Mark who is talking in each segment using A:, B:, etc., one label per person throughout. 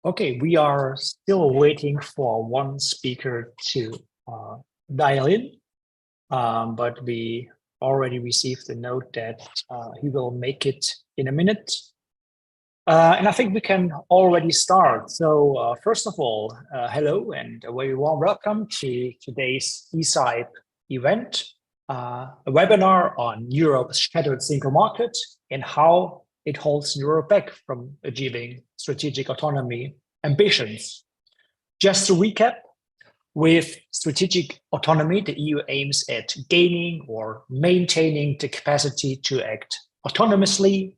A: Okay, we are still waiting for one speaker to dial in, but we already received a note that he will make it in a minute. And I think we can already start. So first of all, hello and a very warm welcome to today's ECIPE event, a webinar on Europe's shattered single market and how it holds Europe back from achieving strategic autonomy ambitions. Just to recap, with strategic autonomy, the EU aims at gaining or maintaining the capacity to act autonomously,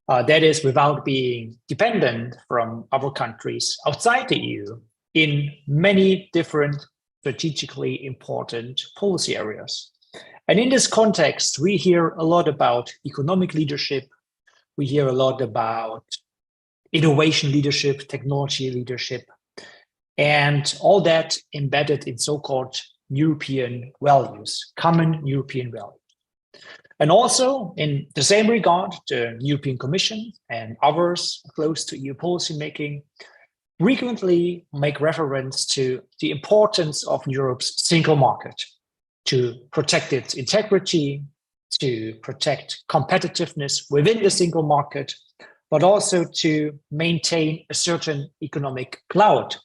A: that is, without being dependent from other countries outside the EU in many different strategically important policy areas. And in this context, we hear a lot about economic leadership. We hear a lot about innovation leadership, technology leadership, and all that embedded in so-called European values, common European values. And also, in the same regard, the European Commission and others close to EU policymaking frequently make reference to the importance of Europe's single market to protect its integrity, to protect competitiveness within the single market, but also to maintain a certain economic clout,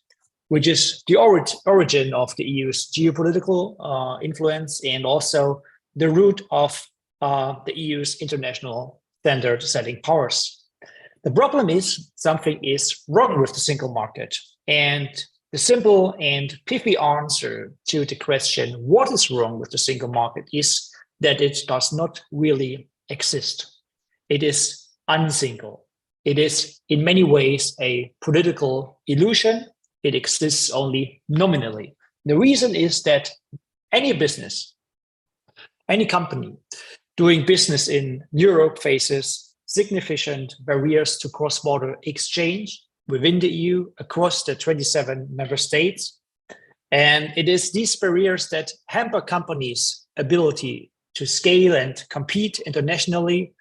A: which is the origin of the EU's geopolitical influence and also the root of the EU's international standard-setting powers. The problem is something is wrong with the single market, and the simple and pithy answer to the question, what is wrong with the single market, is that it does not really exist. It is unsingle. It is in many ways a political illusion. It exists only nominally. The reason is that any business, any company doing business in Europe faces significant barriers to cross-border exchange within the EU across the 27 member states. And it is these barriers that hamper companies' ability to scale and compete internationally,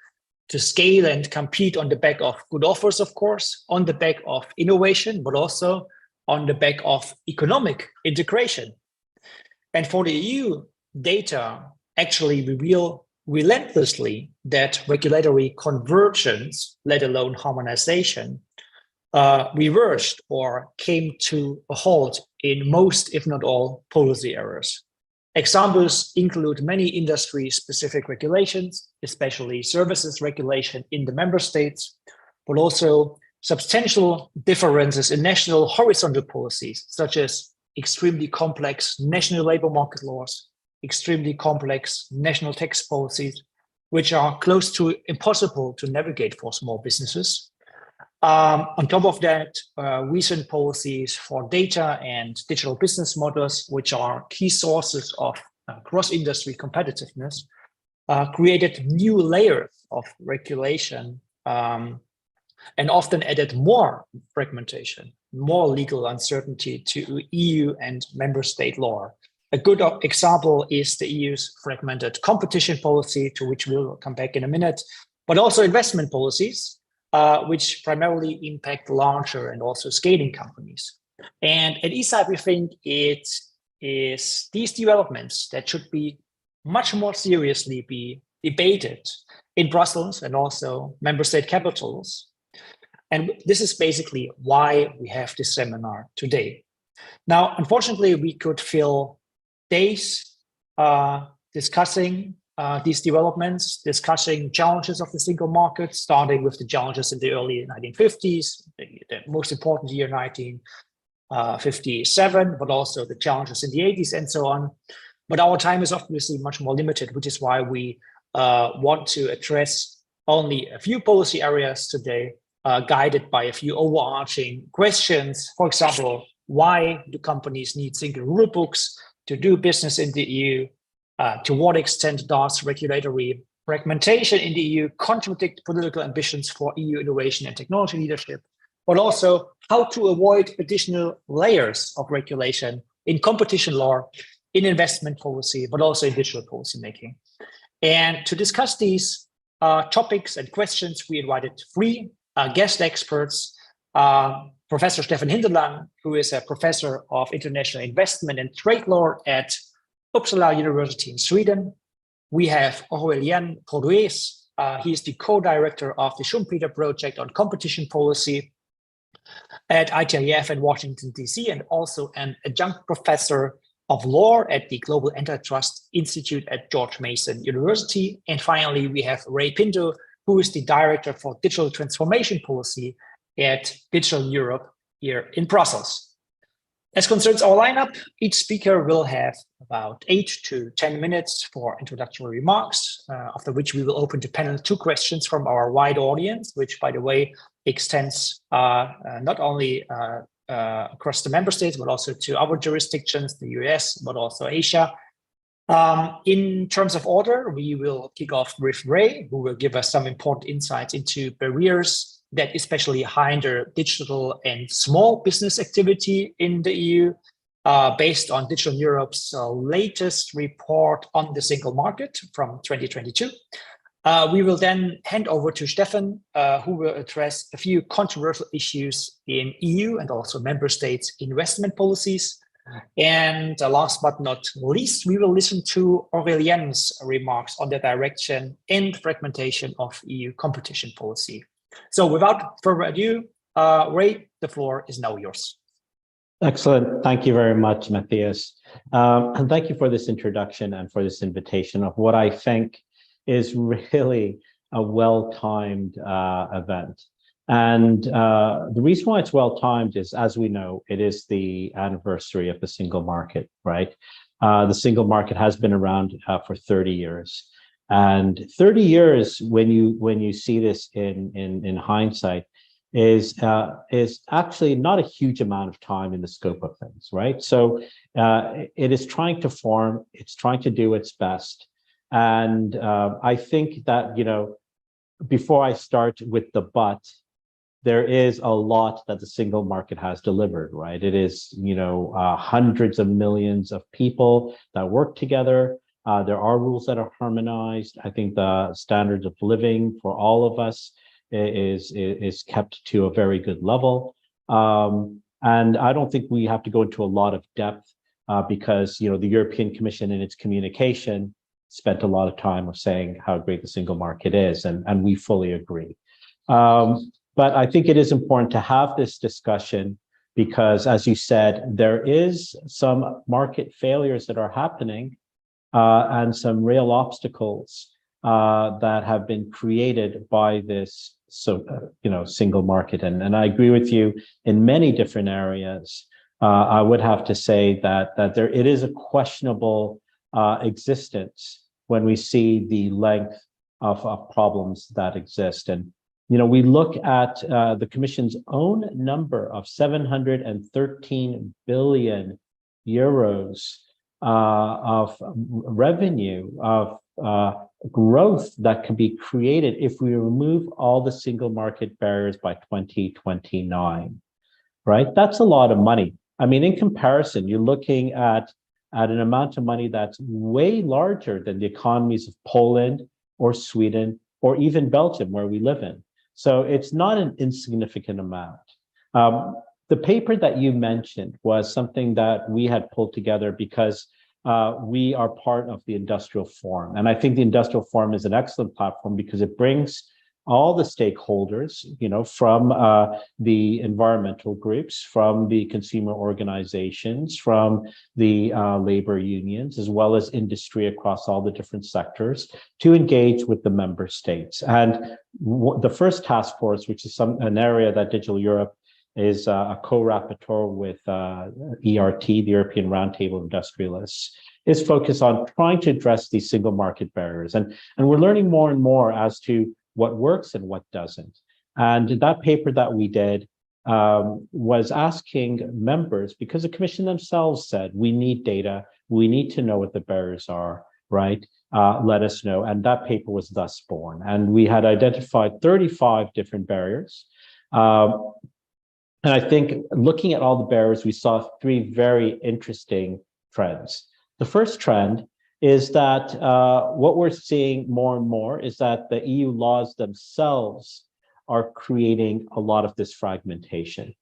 A: to scale and compete on the back of good offers, of course, on the back of innovation, but also on the back of economic integration. And for the EU, data actually reveal relentlessly that regulatory convergence, let alone harmonization, reversed or came to a halt in most, if not all, policy areas. Examples include many industry-specific regulations, especially services regulation in the member states, but also substantial differences in national horizontal policies, such as extremely complex national labor market laws, extremely complex national tax policies, which are close to impossible to navigate for small businesses. On top of that, recent policies for data and digital business models, which are key sources of cross-industry competitiveness, created new layers of regulation and often added more fragmentation, more legal uncertainty to EU and member state law. A good example is the EU's fragmented competition policy, to which we'll come back in a minute, but also investment policies, which primarily impact larger and also scaling companies. And at ECIPE, we think it is these developments that should be much more seriously be debated in Brussels and also member state capitals. And this is basically why we have this seminar today. Now, unfortunately, we could fill days discussing these developments, discussing challenges of the single market, starting with the challenges in the early 1950s, the most important year, 1957, but also the challenges in the 80s and so on. But our time is obviously much more limited, which is why we want to address only a few policy areas today, guided by a few overarching questions. For example, why do companies need single rule books to do business in the EU? To what extent does regulatory fragmentation in the EU contradict political ambitions for EU innovation and technology leadership? But also how to avoid additional layers of regulation in competition law, in investment policy, but also in digital policy making. And to discuss these topics and questions, we invited three guest experts Professor Stefan Hinterland, who is a professor of international investment and trade law at Uppsala University in Sweden. We have Aurélien Corduès. He is the co-director of the Schumpeter project on competition policy at ITIF in Washington, D.C., and also an adjunct professor of law at the Global Antitrust Institute at George Mason University. And finally, we have Ray Pinto, who is the director for digital transformation policy at Digital Europe here in Brussels. As concerns our lineup, each speaker will have about 8 to 10 minutes for introductory remarks, after which we will open the panel to questions from our wide audience, which, by the way, extends not only across the member states, but also to other jurisdictions, the US, but also Asia. In terms of order, we will kick off with Ray, who will give us some important insights into barriers that especially hinder digital and small business activity in the EU, based on Digital Europe's latest report on the single market from 2022. We will then hand over to Stefan, who will address a few controversial issues in EU and also member states' investment policies. And last but not least, we will listen to Aurélien's remarks on the direction and fragmentation of EU competition policy. So without further ado, Ray, the floor is now yours.
B: Excellent. Thank you very much, Matthias. And thank you for this introduction and for this invitation of what I think is really a well-timed event. And the reason why it's well-timed is, as we know, it is the anniversary of the single market, right? The single market has been around for 30 years. And 30 years, when you see this in hindsight, is actually not a huge amount of time in the scope of things, right? So it is trying to form, it's trying to do its best. And I think that, before I start with the but, there is a lot that the single market has delivered, right? It is, hundreds of millions of people that work together. There are rules that are harmonized. I think the standards of living for all of us is kept to a very good level. And I don't think we have to go into a lot of depth because, the European Commission in its communication spent a lot of time of saying how great the single market is, and we fully agree. But I think it is important to have this discussion because, as you said, there is some market failures that are happening and some real obstacles that have been created by this single market. And I agree with you in many different areas. I would have to say that it is a questionable existence when we see the length of problems that exist. And we look at the Commission's own number of 713 billion euros of revenue, of growth that can be created if we remove all the single market barriers by 2029, right? That's a lot of money. I mean, in comparison, you're looking at an amount of money that's way larger than the economies of Poland or Sweden or even Belgium, where we live in. So it's not an insignificant amount. The paper that you mentioned was something that we had pulled together because we are part of the Industrial Forum. And I think the Industrial Forum is an excellent platform because it brings all the stakeholders, from the environmental groups, from the consumer organizations, from the labor unions, as well as industry across all the different sectors to engage with the member states. And the first task force, which is an area that Digital Europe is a co-rapporteur with ERT, the European Roundtable of Industrialists, is focused on trying to address these single market barriers. And we're learning more and more as to what works and what doesn't. And that paper that we did was asking members, because the Commission themselves said, we need data, we need to know what the barriers are, right? Let us know. And that paper was thus born. And we had identified 35 different barriers. And I think looking at all the barriers, we saw three very interesting trends. The first trend is that what we're seeing more and more is that the EU laws themselves are creating a lot of this fragmentation.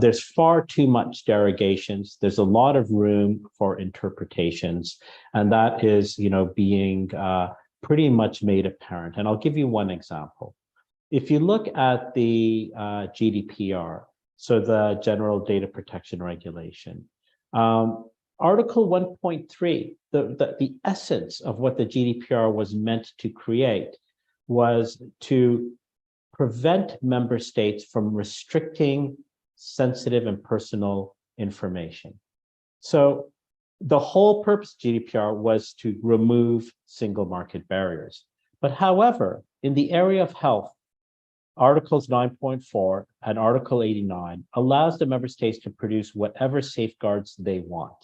B: There's far too much derogations. There's a lot of room for interpretations, and that is, being pretty much made apparent. And I'll give you one example. If you look at the GDPR, so the General Data Protection Regulation, Article 1.3, the essence of what the GDPR was meant to create was to prevent member states from restricting sensitive and personal information. So the whole purpose of GDPR was to remove single market barriers. But however, in the area of health, Articles 9.4 and Article 89 allows the member states to produce whatever safeguards they want.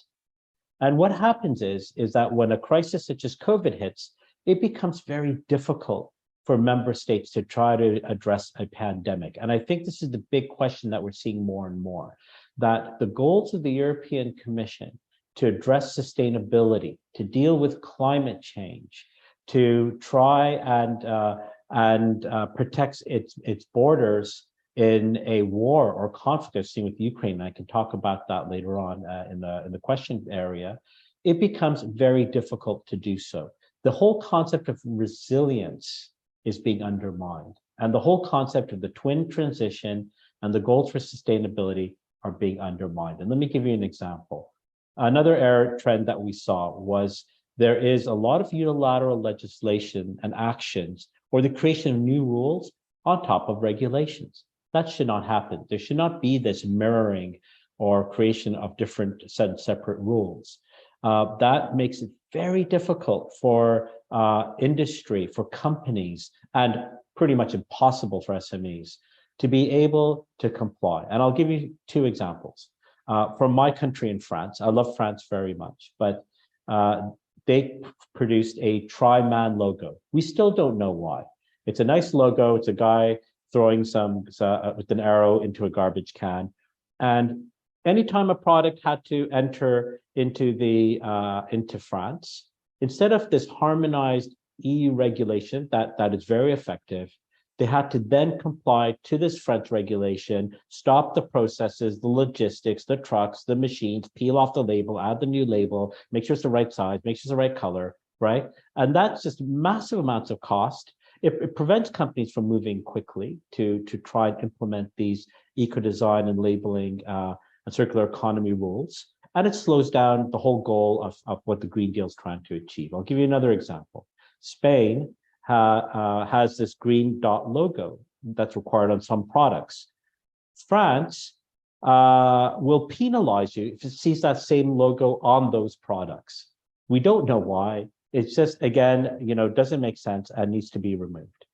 B: And what happens is that when a crisis such as COVID hits, it becomes very difficult for member states to try to address a pandemic. And I think this is the big question that we're seeing more and more, that the goals of the European Commission to address sustainability, to deal with climate change, to try and protect its borders in a war or conflict I've seen with Ukraine. I can talk about that later on in the question area. It becomes very difficult to do so. The whole concept of resilience is being undermined, and the whole concept of the twin transition and the goals for sustainability are being undermined. And let me give you an example. Another trend that we saw was there is a lot of unilateral legislation and actions or the creation of new rules on top of regulations. That should not happen. There should not be this mirroring or creation of different separate rules. That makes it very difficult for industry, for companies, and pretty much impossible for SMEs to be able to comply. And I'll give you two examples. From my country in France, I love France very much, but they produced a tri-man logo. We still don't know why. It's a nice logo. It's a guy throwing with an arrow into a garbage can. And anytime a product had to enter into France, instead of this harmonized EU regulation that is very effective, they had to then comply to this French regulation, stop the processes, the logistics, the trucks, the machines, peel off the label, add the new label, make sure it's the right size, make sure it's the right color, right? And that's just massive amounts of cost. It prevents companies from moving quickly to try and implement these eco-design and labeling and circular economy rules. And it slows down the whole goal of what the Green Deal is trying to achieve. I'll give you another example. Spain has this green dot logo that's required on some products. France will penalize you if it sees that same logo on those products. We don't know why. It's just, again, doesn't make sense and needs to be removed.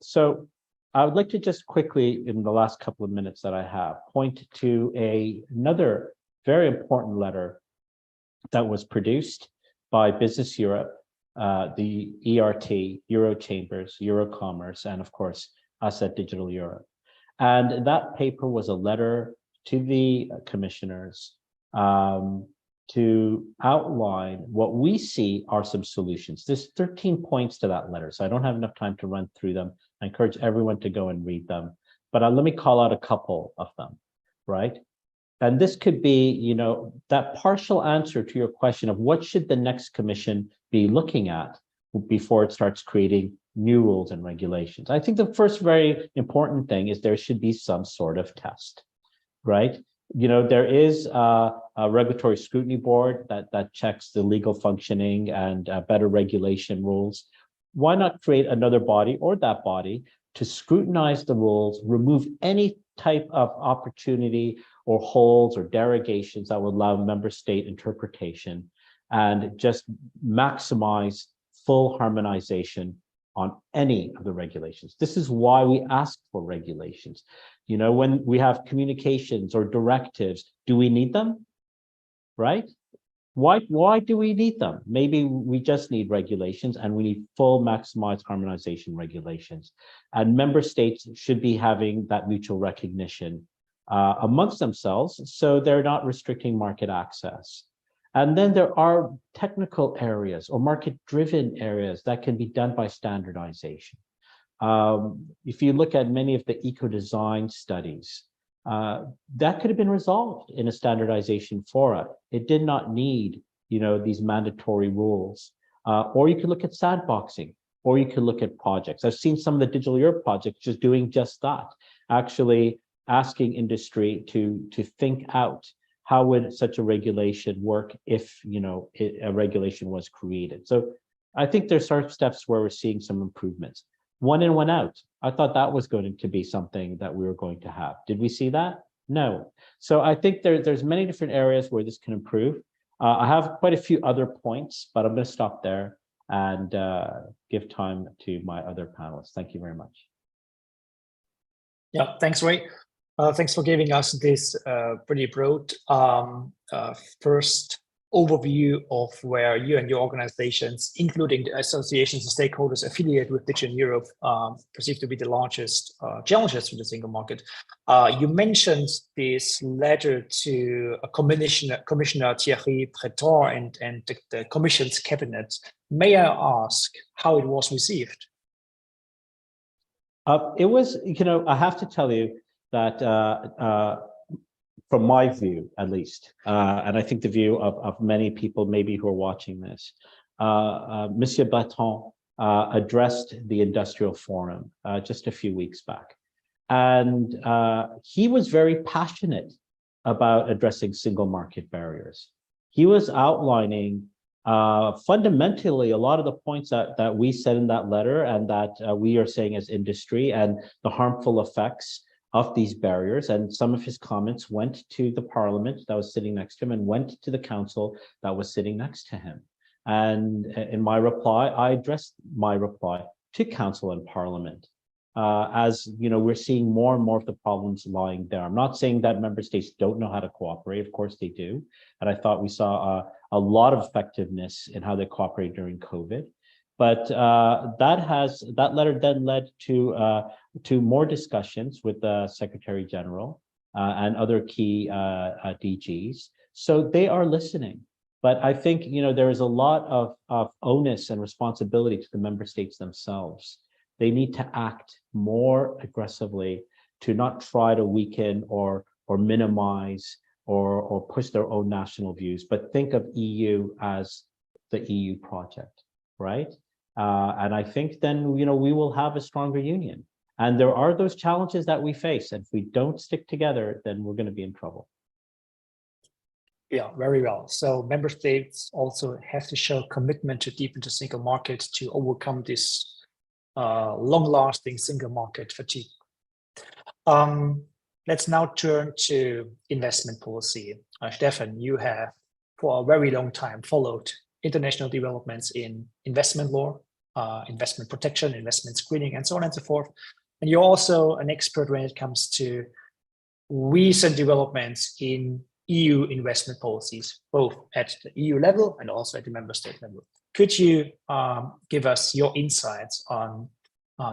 B: So I would like to just quickly, in the last couple of minutes that I have, point to another very important letter that was produced by Business Europe, the ERT, Euro Chambers, Eurocommerce, and of course, us at Digital Europe. And that paper was a letter to the commissioners to outline what we see are some solutions. There's 13 points to that letter, so I don't have enough time to run through them. I encourage everyone to go and read them, but let me call out a couple of them, right? And this could be, that partial answer to your question of what should the next commission be looking at before it starts creating new rules and regulations. I think the first very important thing is there should be some sort of test, right? There is a regulatory scrutiny board that checks the legal functioning and better regulation rules. Why not create another body or that body to scrutinize the rules, remove any type of opportunity or holes or derogations that would allow member state interpretation, and just maximize full harmonization on any of the regulations. This is why we ask for regulations. When we have communications or directives, do we need them? Right? Why do we need them? Maybe we just need regulations, and we need full maximized harmonization regulations. And member states should be having that mutual recognition amongst themselves, so they're not restricting market access. And then there are technical areas or market-driven areas that can be done by standardization. If you look at many of the eco-design studies, that could have been resolved in a standardization forum. It did not need, these mandatory rules. Or you could look at sandboxing, or you could look at projects. I've seen some of the Digital Europe projects just doing just that, actually asking industry to think out how would such a regulation work if, a regulation was created. So I think there's sort of steps where we're seeing some improvements. One in, one out. I thought that was going to be something that we were going to have. Did we see that? No. So I think there's many different areas where this can improve. I have quite a few other points, but I'm going to stop there and give time to my other panelists. Thank you very much.
A: Yeah, thanks, Ray. Thanks for giving us this pretty broad first overview of where you and your organizations, including the associations and stakeholders affiliated with Digital Europe, perceive to be the largest challenges for the single market. You mentioned this letter to Commissioner Thierry Breton and the Commission's cabinet. May I ask how it was received?
B: It was, I have to tell you that from my view, at least, and I think the view of many people maybe who are watching this, Monsieur Breton addressed the Industrial Forum just a few weeks back. And he was very passionate about addressing single market barriers. He was outlining fundamentally a lot of the points that we said in that letter and that we are saying as industry, and the harmful effects of these barriers. And some of his comments went to the parliament that was sitting next to him and went to the council that was sitting next to him. And in my reply, I addressed my reply to council and parliament. As we're seeing more and more of the problems lying there. I'm not saying that member states don't know how to cooperate. Of course they do. And I thought we saw a lot of effectiveness in how they cooperate during COVID. But that letter then led to more discussions with the Secretary General and other key DGs. So they are listening. But I think there is a lot of onus and responsibility to the member states themselves. They need to act more aggressively to not try to weaken or minimize or push their own national views, but think of EU as the EU project, right? And I think then, we will have a stronger union. And there are those challenges that we face. And if we don't stick together, then we're going to be in trouble.
A: Yeah, very well. So member states also have to show commitment to deepen the single market to overcome this long-lasting single market fatigue. Let's now turn to investment policy. Stefan, you have for a very long time followed international developments in investment law, investment protection, investment screening, and so on and so forth. And you're also an expert when it comes to recent developments in EU investment policies, both at the EU level and also at the member state level. Could you give us your insights on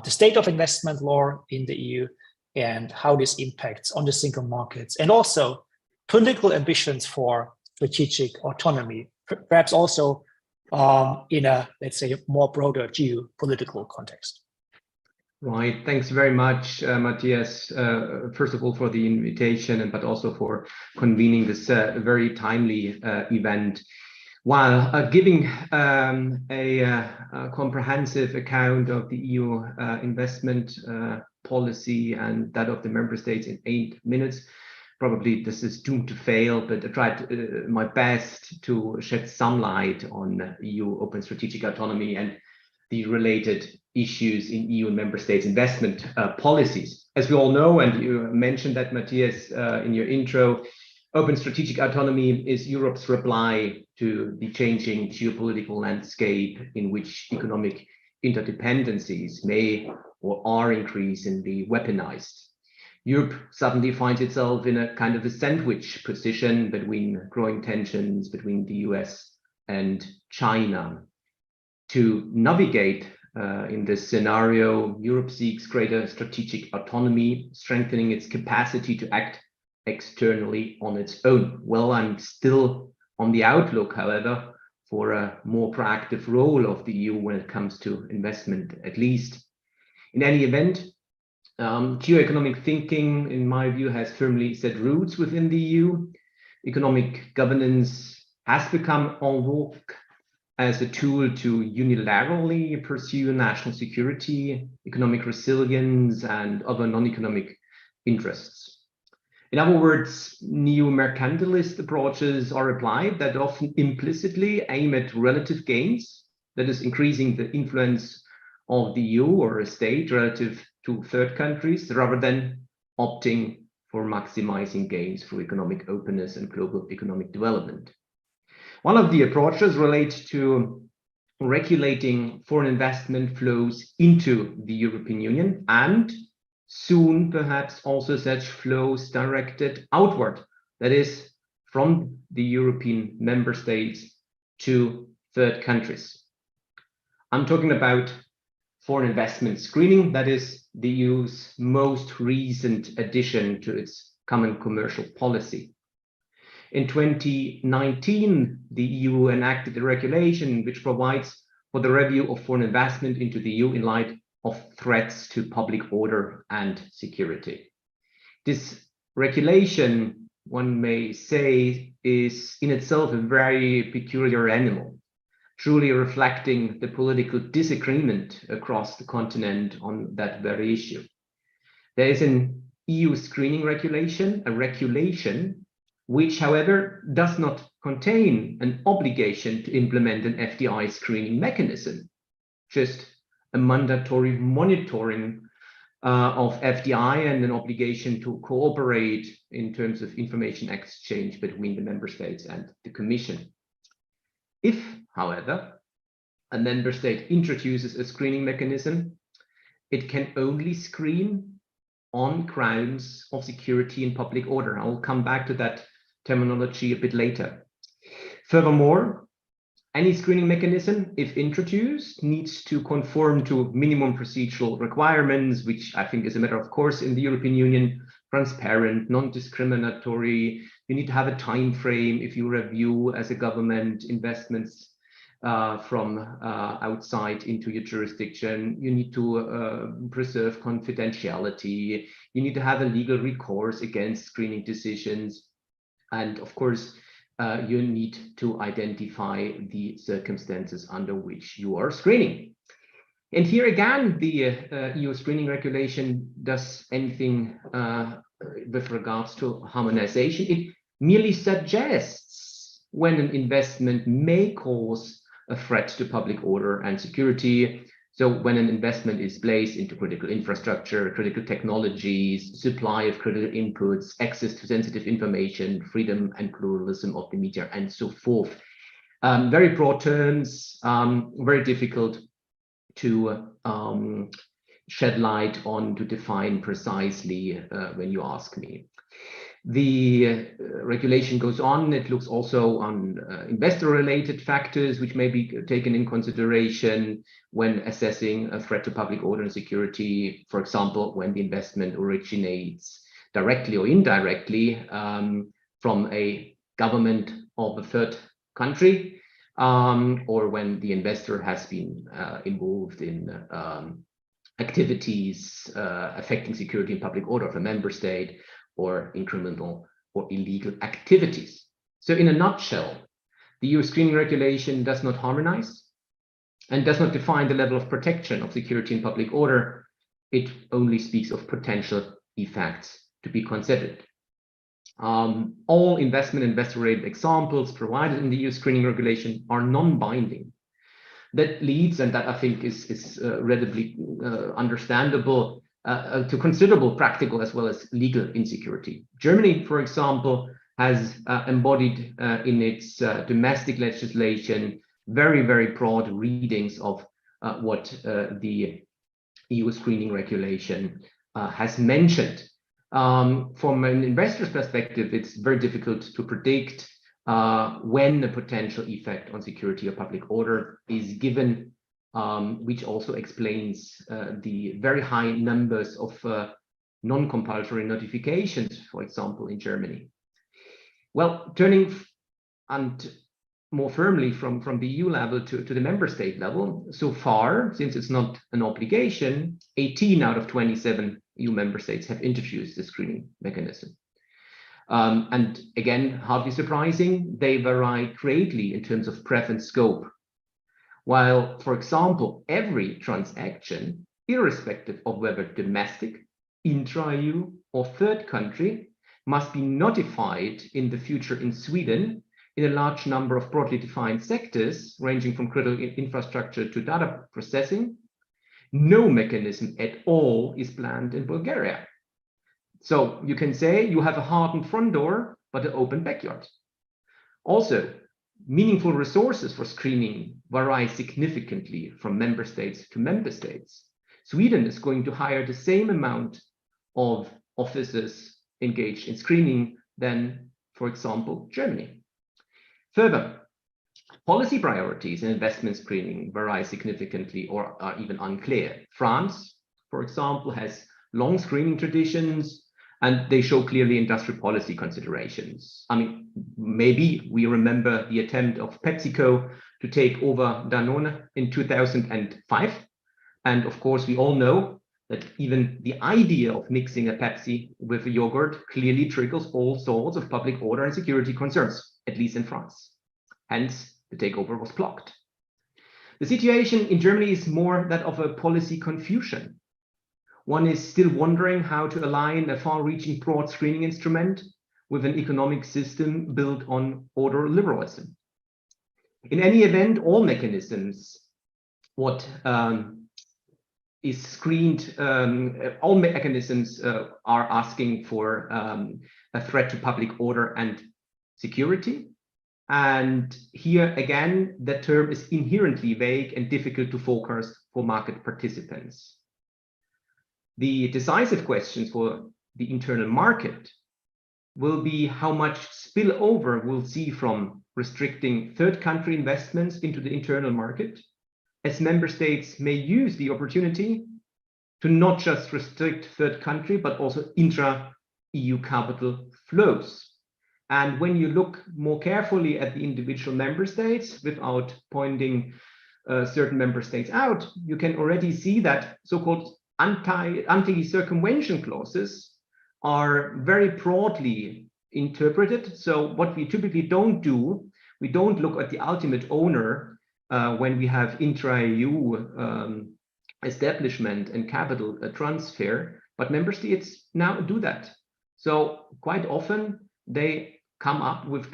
A: the state of investment law in the EU and how this impacts on the single markets, and also political ambitions for strategic autonomy, perhaps also in a, let's say, more broader geopolitical context?
C: Right. Thanks very much, Matthias, first of all, for the invitation, but also for convening this very timely event. While giving a comprehensive account of the EU investment policy and that of the member states in 8 minutes, probably this is doomed to fail, but I tried my best to shed some light on EU open strategic autonomy and the related issues in EU and member states investment policies. As we all know, and you mentioned that, Matthias, in your intro, open strategic autonomy is Europe's reply to the changing geopolitical landscape in which economic interdependencies may or are increasingly weaponized. Europe suddenly finds itself in a kind of a sandwich position between growing tensions between the US and China. To navigate in this scenario, Europe seeks greater strategic autonomy, strengthening its capacity to act externally on its own. Well, I'm still on the outlook, however, for a more proactive role of the EU when it comes to investment, at least. In any event, geoeconomic thinking, in my view, has firmly set roots within the EU. Economic governance has become en vogue as a tool to unilaterally pursue national security, economic resilience, and other non-economic interests. In other words, neo-mercantilist approaches are applied that often implicitly aim at relative gains, that is, increasing the influence of the EU or a state relative to third countries, rather than opting for maximizing gains through economic openness and global economic development. One of the approaches relates to regulating foreign investment flows into the European Union, and soon perhaps also such flows directed outward, that is, from the European member states to third countries. I'm talking about foreign investment screening, that is the EU's most recent addition to its common commercial policy. In 2019, the EU enacted a regulation which provides for the review of foreign investment into the EU in light of threats to public order and security. This regulation, one may say, is in itself a very peculiar animal, truly reflecting the political disagreement across the continent on that very issue. There is an EU screening regulation, a regulation which, however, does not contain an obligation to implement an FDI screening mechanism, just a mandatory monitoring of FDI and an obligation to cooperate in terms of information exchange between the member states and the Commission. If, however, a member state introduces a screening mechanism, it can only screen on grounds of security and public order. I will come back to that terminology a bit later. Furthermore, any screening mechanism, if introduced, needs to conform to minimum procedural requirements, which I think is a matter of course in the European Union: transparent, non-discriminatory. You need to have a time frame if you review as a government investments from outside into your jurisdiction. You need to preserve confidentiality. You need to have a legal recourse against screening decisions. And of course, you need to identify the circumstances under which you are screening. And here again, the EU screening regulation does anything with regards to harmonization. It merely suggests when an investment may cause a threat to public order and security. So when an investment is placed into critical infrastructure, critical technologies, supply of critical inputs, access to sensitive information, freedom and pluralism of the media, and so forth. Very broad terms, very difficult to shed light on, to define precisely when you ask me. The regulation goes on. It looks also on investor-related factors which may be taken in consideration when assessing a threat to public order and security. For example, when the investment originates directly or indirectly from a government of a third country, or when the investor has been involved in activities affecting security and public order of a member state, or in criminal or illegal activities. So in a nutshell, the EU screening regulation does not harmonize and does not define the level of protection of security and public order. It only speaks of potential effects to be considered. All investment and investor-related examples provided in the EU screening regulation are non-binding. That leads, and that I think is readily understandable, to considerable practical as well as legal insecurity. Germany, for example, has embodied in its domestic legislation very, very broad readings of what the EU screening regulation has mentioned. From an investor's perspective, it's very difficult to predict when a potential effect on security or public order is given, which also explains the very high numbers of non-compulsory notifications, for example, in Germany. Well, turning and more firmly from the EU level to the member state level. So far, since it's not an obligation, 18 out of 27 EU member states have introduced the screening mechanism. And again, hardly surprising, they vary greatly in terms of breadth and scope. While, for example, every transaction, irrespective of whether domestic, intra-EU, or third country, must be notified in the future in Sweden in a large number of broadly defined sectors, ranging from critical infrastructure to data processing, no mechanism at all is planned in Bulgaria. So you can say you have a hardened front door, but an open backyard. Also, meaningful resources for screening vary significantly from member states to member states. Sweden is going to hire the same amount of officers engaged in screening than, for example, Germany. Further, policy priorities in investment screening vary significantly or are even unclear. France, for example, has long screening traditions, and they show clearly industrial policy considerations. I mean, maybe we remember the attempt of PepsiCo to take over Danone in 2005. And of course, we all know that even the idea of mixing a Pepsi with a yogurt clearly triggers all sorts of public order and security concerns, at least in France. Hence, the takeover was blocked. The situation in Germany is more that of a policy confusion. One is still wondering how to align a far-reaching broad screening instrument with an economic system built on order liberalism. In any event, all mechanisms, what is screened, all mechanisms are asking for a threat to public order and security. And here again, the term is inherently vague and difficult to forecast for market participants. The decisive questions for the internal market will be how much spillover we'll see from restricting third country investments into the internal market, as member states may use the opportunity to not just restrict third country, but also intra-EU capital flows. And when you look more carefully at the individual member states, without pointing certain member states out, you can already see that so-called anti-circumvention clauses are very broadly interpreted. So what we typically don't do, we don't look at the ultimate owner when we have intra-EU establishment and capital transfer, but member states now do that. So quite often they come up with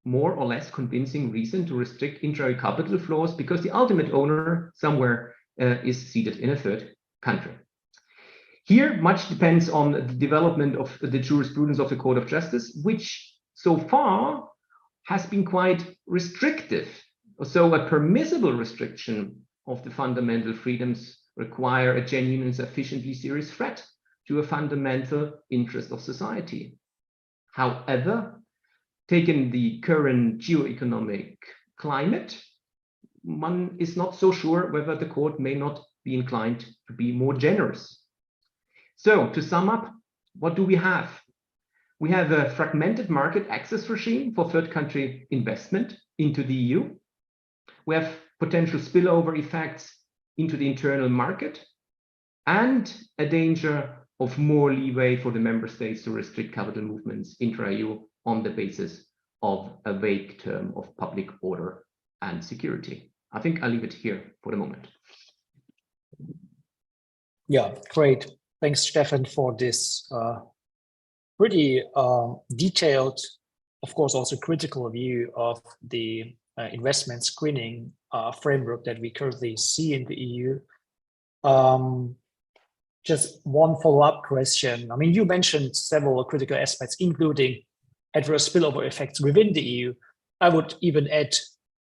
C: more or less convincing reason to restrict intra-EU capital flows because the ultimate owner somewhere is seated in a third country. Here, much depends on the development of the jurisprudence of the Court of Justice, which so far has been quite restrictive. So a permissible restriction of the fundamental freedoms require a genuine and sufficiently serious threat to a fundamental interest of society. However, taken the current geo-economic climate, one is not so sure whether the court may not be inclined to be more generous. So to sum up, what do we have? We have a fragmented market access regime for third country investment into the EU. We have potential spillover effects into the internal market and a danger of more leeway for the member states to restrict capital movements intra-EU on the basis of a vague term of public order and security. I think I'll leave it here for the moment.
A: Yeah, great. Thanks, Stefan, for this pretty detailed, of course, also critical view of the investment screening framework that we currently see in the EU. Just one follow-up question. I mean, you mentioned several critical aspects, including adverse spillover effects within the EU. I would even add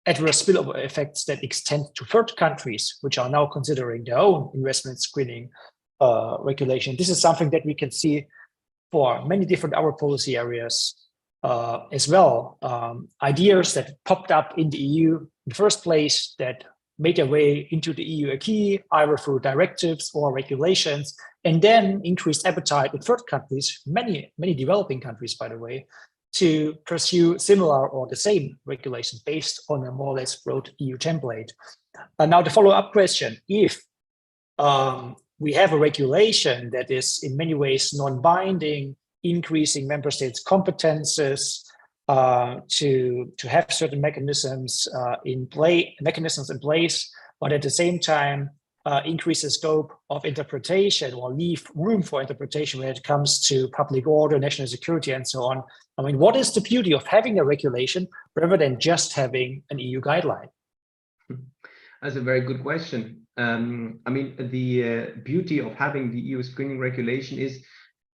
A: adverse spillover effects that extend to third countries, which are now considering their own investment screening regulation. This is something that we can see for many different other policy areas as well. Ideas that popped up in the EU in the first place that made their way into the EU acquis, either through directives or regulations, and then increased appetite in third countries, many developing countries, by the way, to pursue similar or the same regulation based on a more or less broad EU template. Now, the follow-up question, if we have a regulation that is in many ways non-binding, increasing member states' competences to have certain mechanisms in place, but at the same time increase the scope of interpretation or leave room for interpretation when it comes to public order, national security, and so on. I mean, what is the beauty of having a regulation rather than just having an EU guideline?
C: That's a very good question. I mean, the beauty of having the EU screening regulation is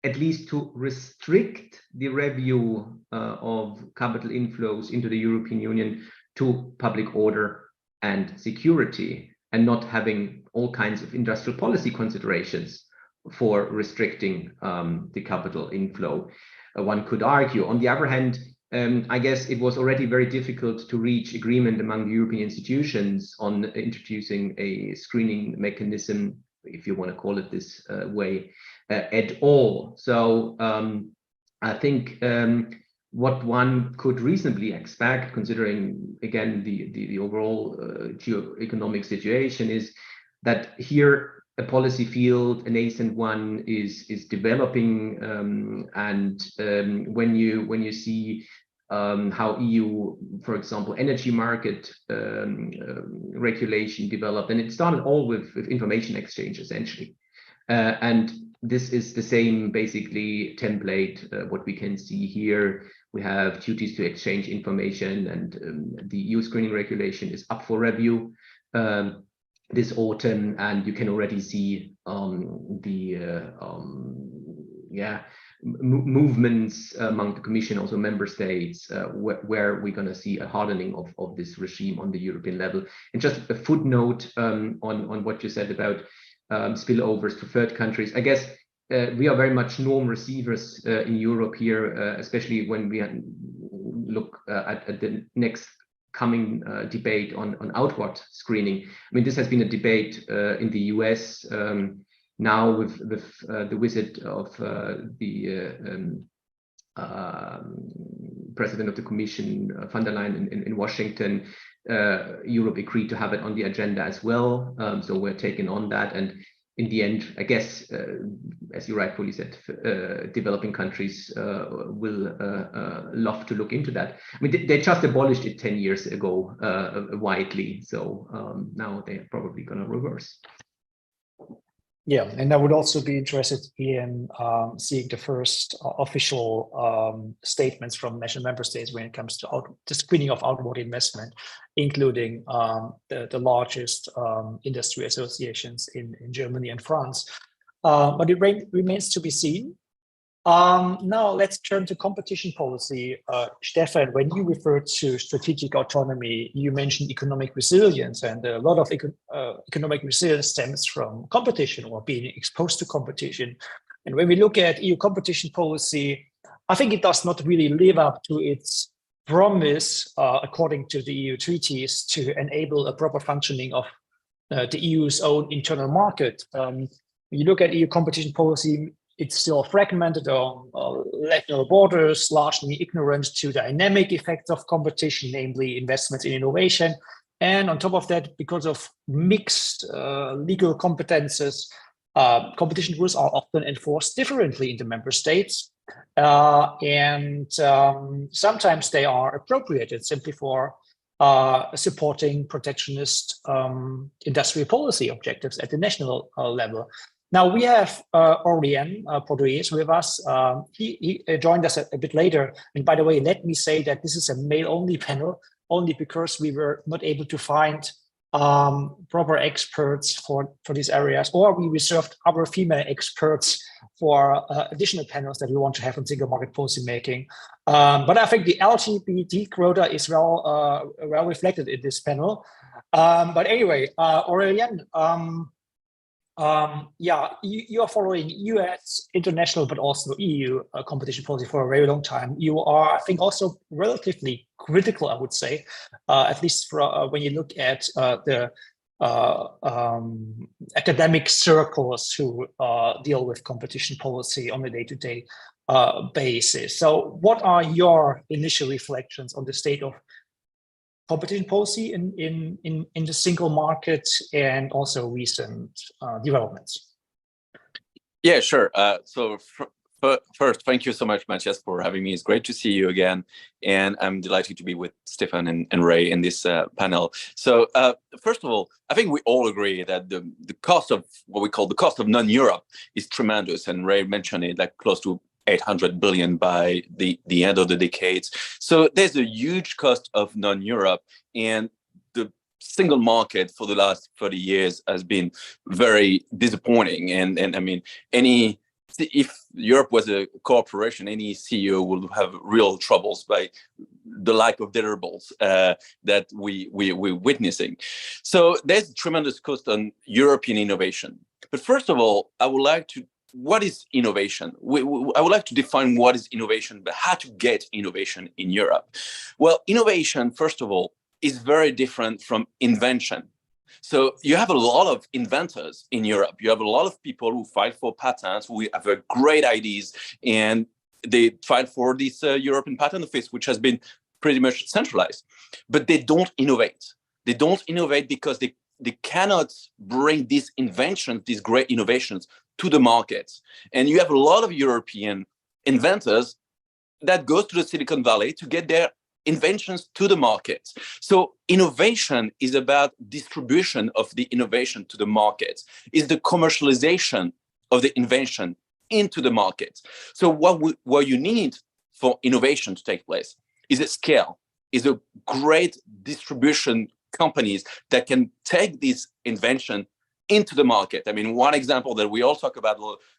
C: at least to restrict the review of capital inflows into the European Union to public order and security, and not having all kinds of industrial policy considerations for restricting the capital inflow. One could argue. On the other hand, I guess it was already very difficult to reach agreement among the European institutions on introducing a screening mechanism, if you want to call it this way, at all. So I think what one could reasonably expect, considering again the overall geo-economic situation, is that here a policy field, a nascent one, is developing, and when you see how EU, for example, energy market regulation developed, and it started all with information exchange essentially, and this is the same basically template. What we can see here, we have duties to exchange information, and the EU screening regulation is up for review this autumn, and you can already see movements among the Commission, also member states, where we're going to see a hardening of this regime on the European level. And just a footnote on what you said about spillovers to third countries. I guess we are very much norm receivers in Europe here, especially when we look at the next coming debate on outward screening. I mean, this has been a debate in the US now with the visit of the President of the Commission, von der Leyen, in Washington. Europe agreed to have it on the agenda as well. So we're taking on that. And in the end, I guess, as you rightfully said, developing countries will love to look into that. I mean, they just abolished it 10 years ago widely. So now they're probably going to reverse.
A: Yeah, and I would also be interested in seeing the first official statements from national member states when it comes to the screening of outward investment, including the largest industry associations in Germany and France. But it remains to be seen. Now let's turn to competition policy. Stefan, when you referred to strategic autonomy, you mentioned economic resilience, and a lot of economic resilience stems from competition or being exposed to competition. And when we look at EU competition policy, I think it does not really live up to its promise, according to the EU treaties, to enable a proper functioning of the EU's own internal market. When you look at EU competition policy, it's still fragmented on national borders, largely ignorant to dynamic effects of competition, namely investments in innovation. And on top of that, because of mixed legal competences, competition rules are often enforced differently in the member states. And sometimes they are appropriated simply for supporting protectionist industrial policy objectives at the national level. Now we have Aurélien Portugues with us. He joined us a bit later. And by the way, let me say that this is a male-only panel, only because we were not able to find proper experts for these areas, or we reserved other female experts for additional panels that we want to have on single market policy making. But I think the LGBT quota is well reflected in this panel. But anyway, Aurélien, you are following US, international, but also EU competition policy for a very long time. You are, I think, also relatively critical, I would say, at least for, when you look at the academic circles who deal with competition policy on a day-to-day basis. So what are your initial reflections on the state of competition policy in the single market and also recent developments?
D: Yeah, sure. First, thank you so much, Matthias, for having me. It's great to see you again. And I'm delighted to be with Stefan and Ray in this panel. So first of all, I think we all agree that the cost of what we call the cost of non-Europe is tremendous. And Ray mentioned it, like close to 800 billion by the end of the decade. So there's a huge cost of non-Europe, and the single market for the last 30 years has been very disappointing. And I mean, if Europe was a corporation, any CEO would have real troubles by the lack of deliverables that we're witnessing. So there's tremendous cost on European innovation. But first of all, what is innovation? I would like to define what is innovation, but how to get innovation in Europe. Well, innovation, first of all, is very different from invention. So you have a lot of inventors in Europe. You have a lot of people who fight for patents, who have great ideas, and they fight for this European Patent Office, which has been pretty much centralized. But they don't innovate. They don't innovate because they cannot bring these inventions, these great innovations, to the market. And you have a lot of European inventors that goes to the Silicon Valley to get their inventions to the market. So innovation is about distribution of the innovation to the market, is the commercialization of the invention into the market. So what you need for innovation to take place is a scale, is a great distribution companies that can take this invention into the market. I mean, one example that we all talk about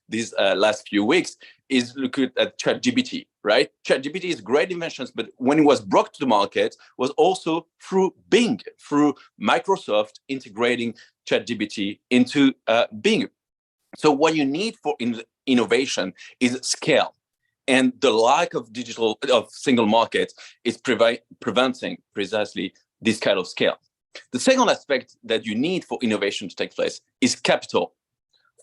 D: these last few weeks is look at ChatGPT, right? ChatGPT is great inventions, but when it was brought to the market, was also through Bing, through Microsoft integrating ChatGPT into Bing. So what you need for innovation is scale. And the lack of single market is preventing precisely this kind of scale. The second aspect that you need for innovation to take place is capital.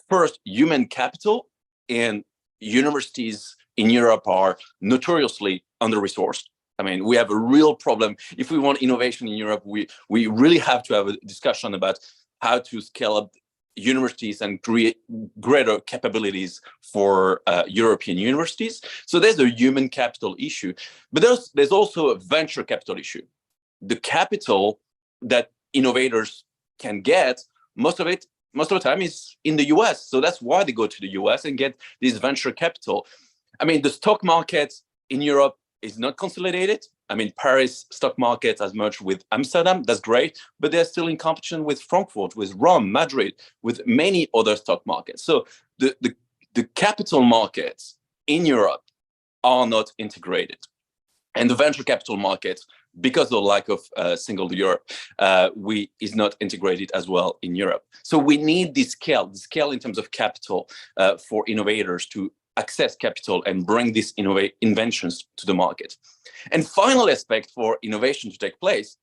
D: First, human capital, and universities in Europe are notoriously under-resourced. I mean, we have a real problem. If we want innovation in Europe, we really have to have a discussion about how to scale up universities and create greater capabilities for European universities. So there's a human capital issue, but there's also a venture capital issue. The capital that innovators can get, most of the time is in the US. So that's why they go to the US and get this venture capital. I mean, the stock market in Europe is not consolidated. I mean, Paris stock market has merged with Amsterdam. That's great, but they're still in competition with Frankfurt, with Rome, Madrid, with many other stock markets. So the capital markets in Europe are not integrated. And the venture capital market, because of the lack of single Europe, is not integrated as well in Europe. So we need the scale in terms of capital for innovators to access capital and bring these inventions to the market. And final aspect for innovation to take place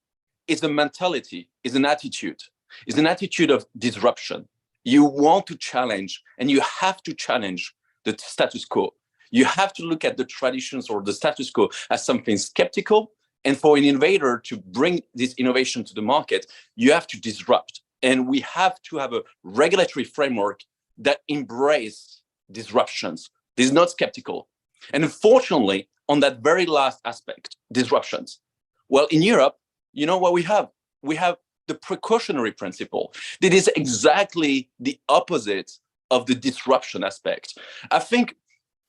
D: is the mentality, is an attitude of disruption. You want to challenge, and you have to challenge the status quo. You have to look at the traditions or the status quo as something skeptical. And for an innovator to bring this innovation to the market, you have to disrupt. And we have to have a regulatory framework that embraces disruptions. This is not skeptical. And unfortunately, on that very last aspect, disruptions. Well, in Europe, you know what we have? We have the precautionary principle. That is exactly the opposite of the disruption aspect. I think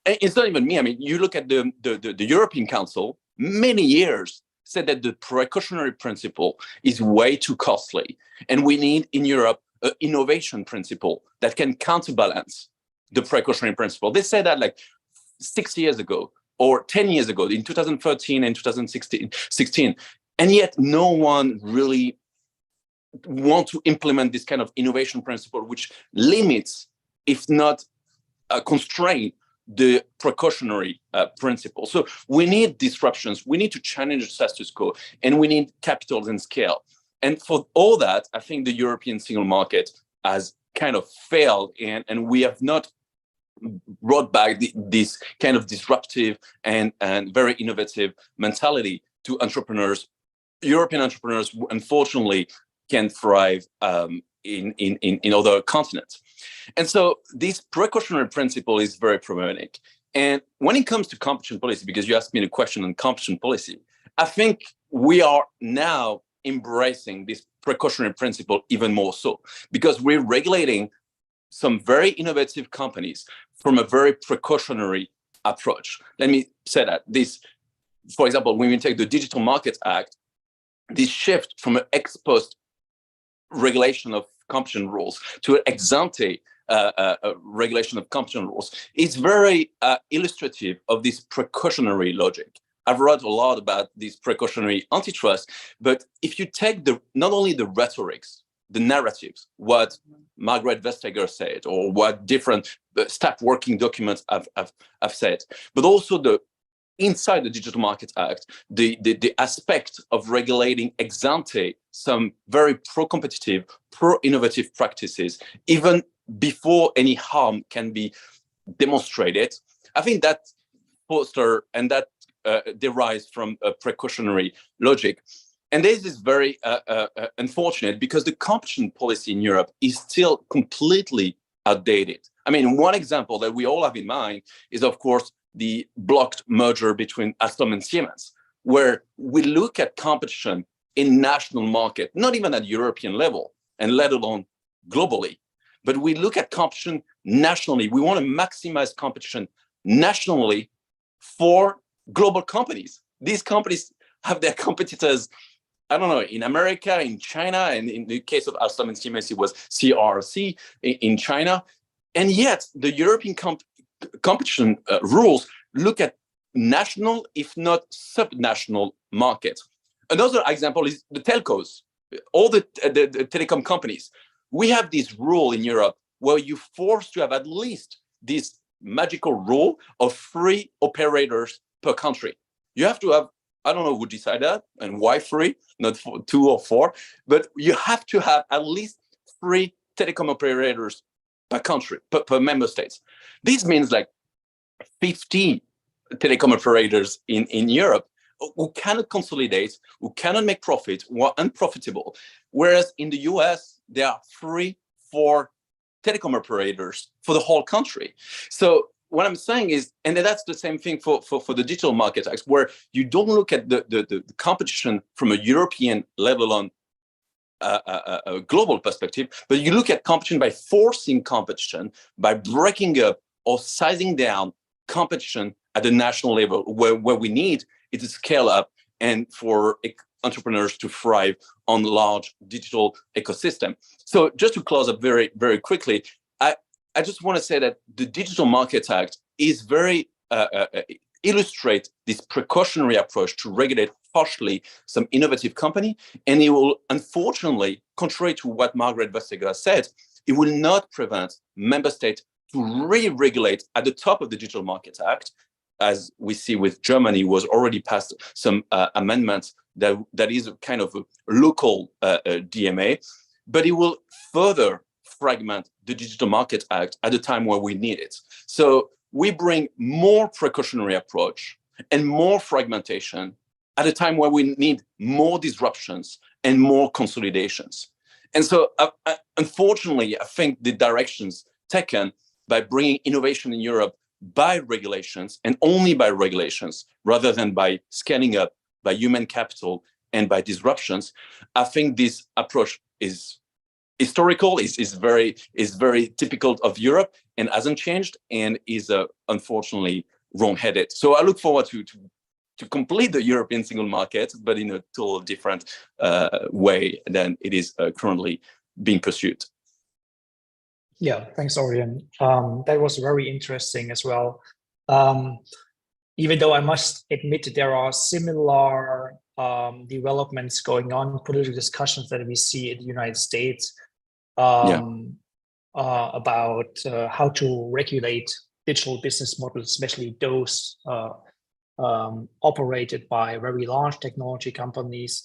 D: it's not even me. I mean, you look at the European Council, many years said that the precautionary principle is way too costly. And we need in Europe an innovation principle that can counterbalance the precautionary principle. They said that like 6 years ago or 10 years ago, in 2013 and 2016. And yet no one really wants to implement this kind of innovation principle, which limits, if not constrain, the precautionary principle. So we need disruptions. We need to challenge the status quo, and we need capitals and scale. And for all that, I think the European single market has kind of failed, and we have not brought back this kind of disruptive and very innovative mentality to entrepreneurs. European entrepreneurs, unfortunately, can thrive in other continents. And so this precautionary principle is very problematic. And when it comes to competition policy, because you asked me a question on competition policy, I think we are now embracing this precautionary principle even more so, because we're regulating some very innovative companies from a very precautionary approach. Let me say that this, for example, when we take the Digital Markets Act, this shift from an ex post regulation of competition rules to an ex ante regulation of competition rules is very illustrative of this precautionary logic. I've read a lot about this precautionary antitrust, but if you take not only the rhetorics, the narratives, what Margaret Vestager said, or what different staff working documents have said, but also inside the Digital Markets Act, the aspect of regulating ex ante some very pro-competitive, pro-innovative practices, even before any harm can be demonstrated. I think that poster and that derives from a precautionary logic. And this is very unfortunate, because the competition policy in Europe is still completely outdated. I mean, one example that we all have in mind is, of course, the blocked merger between Alstom and Siemens, where we look at competition in national market, not even at European level, and let alone globally, but we look at competition nationally. We want to maximize competition nationally for global companies. These companies have their competitors, I don't know, in America, in China, and in the case of Alstom and Siemens, it was CRC in China. And yet the European competition rules look at national, if not subnational markets. Another example is the telcos, all the telecom companies. We have this rule in Europe where you're forced to have at least this magical rule of 3 operators per country. You have to have, I don't know who decided that and why 3, not 2 or 4, but you have to have at least 3 telecom operators per country, per member states. This means like 50 telecom operators in Europe who cannot consolidate, who cannot make profit, who are unprofitable. Whereas in the US, there are 3, 4 telecom operators for the whole country. So what I'm saying is, and that's the same thing for the Digital Markets Act, where you don't look at the competition from a European level on a global perspective, but you look at competition by forcing competition, by breaking up or sizing down competition at the national level, where we need it to scale up and for entrepreneurs to thrive on large digital ecosystem. So just to close up very, very quickly, I just want to say that the Digital Markets Act is very illustrate this precautionary approach to regulate harshly some innovative company, and it will, unfortunately, contrary to what Margaret Vestager said, it will not prevent member states to re-regulate at the top of the Digital Markets Act, as we see with Germany, was already passed some amendments that is a kind of a local DMA, but it will further fragment the Digital Markets Act at a time where we need it. So we bring more precautionary approach and more fragmentation at a time where we need more disruptions and more consolidations. And so, unfortunately, I think the directions taken by bringing innovation in Europe by regulations and only by regulations, rather than by scaling up by human capital and by disruptions, I think this approach is historical, is very typical of Europe and hasn't changed, and is unfortunately wrong-headed. So I look forward to complete the European single market, but in a totally different way than it is currently being pursued.
A: Yeah, thanks, Orion. That was very interesting as well. Even though I must admit there are similar developments going on, political discussions that we see in the United States about how to regulate digital business models, especially those operated by very large technology companies.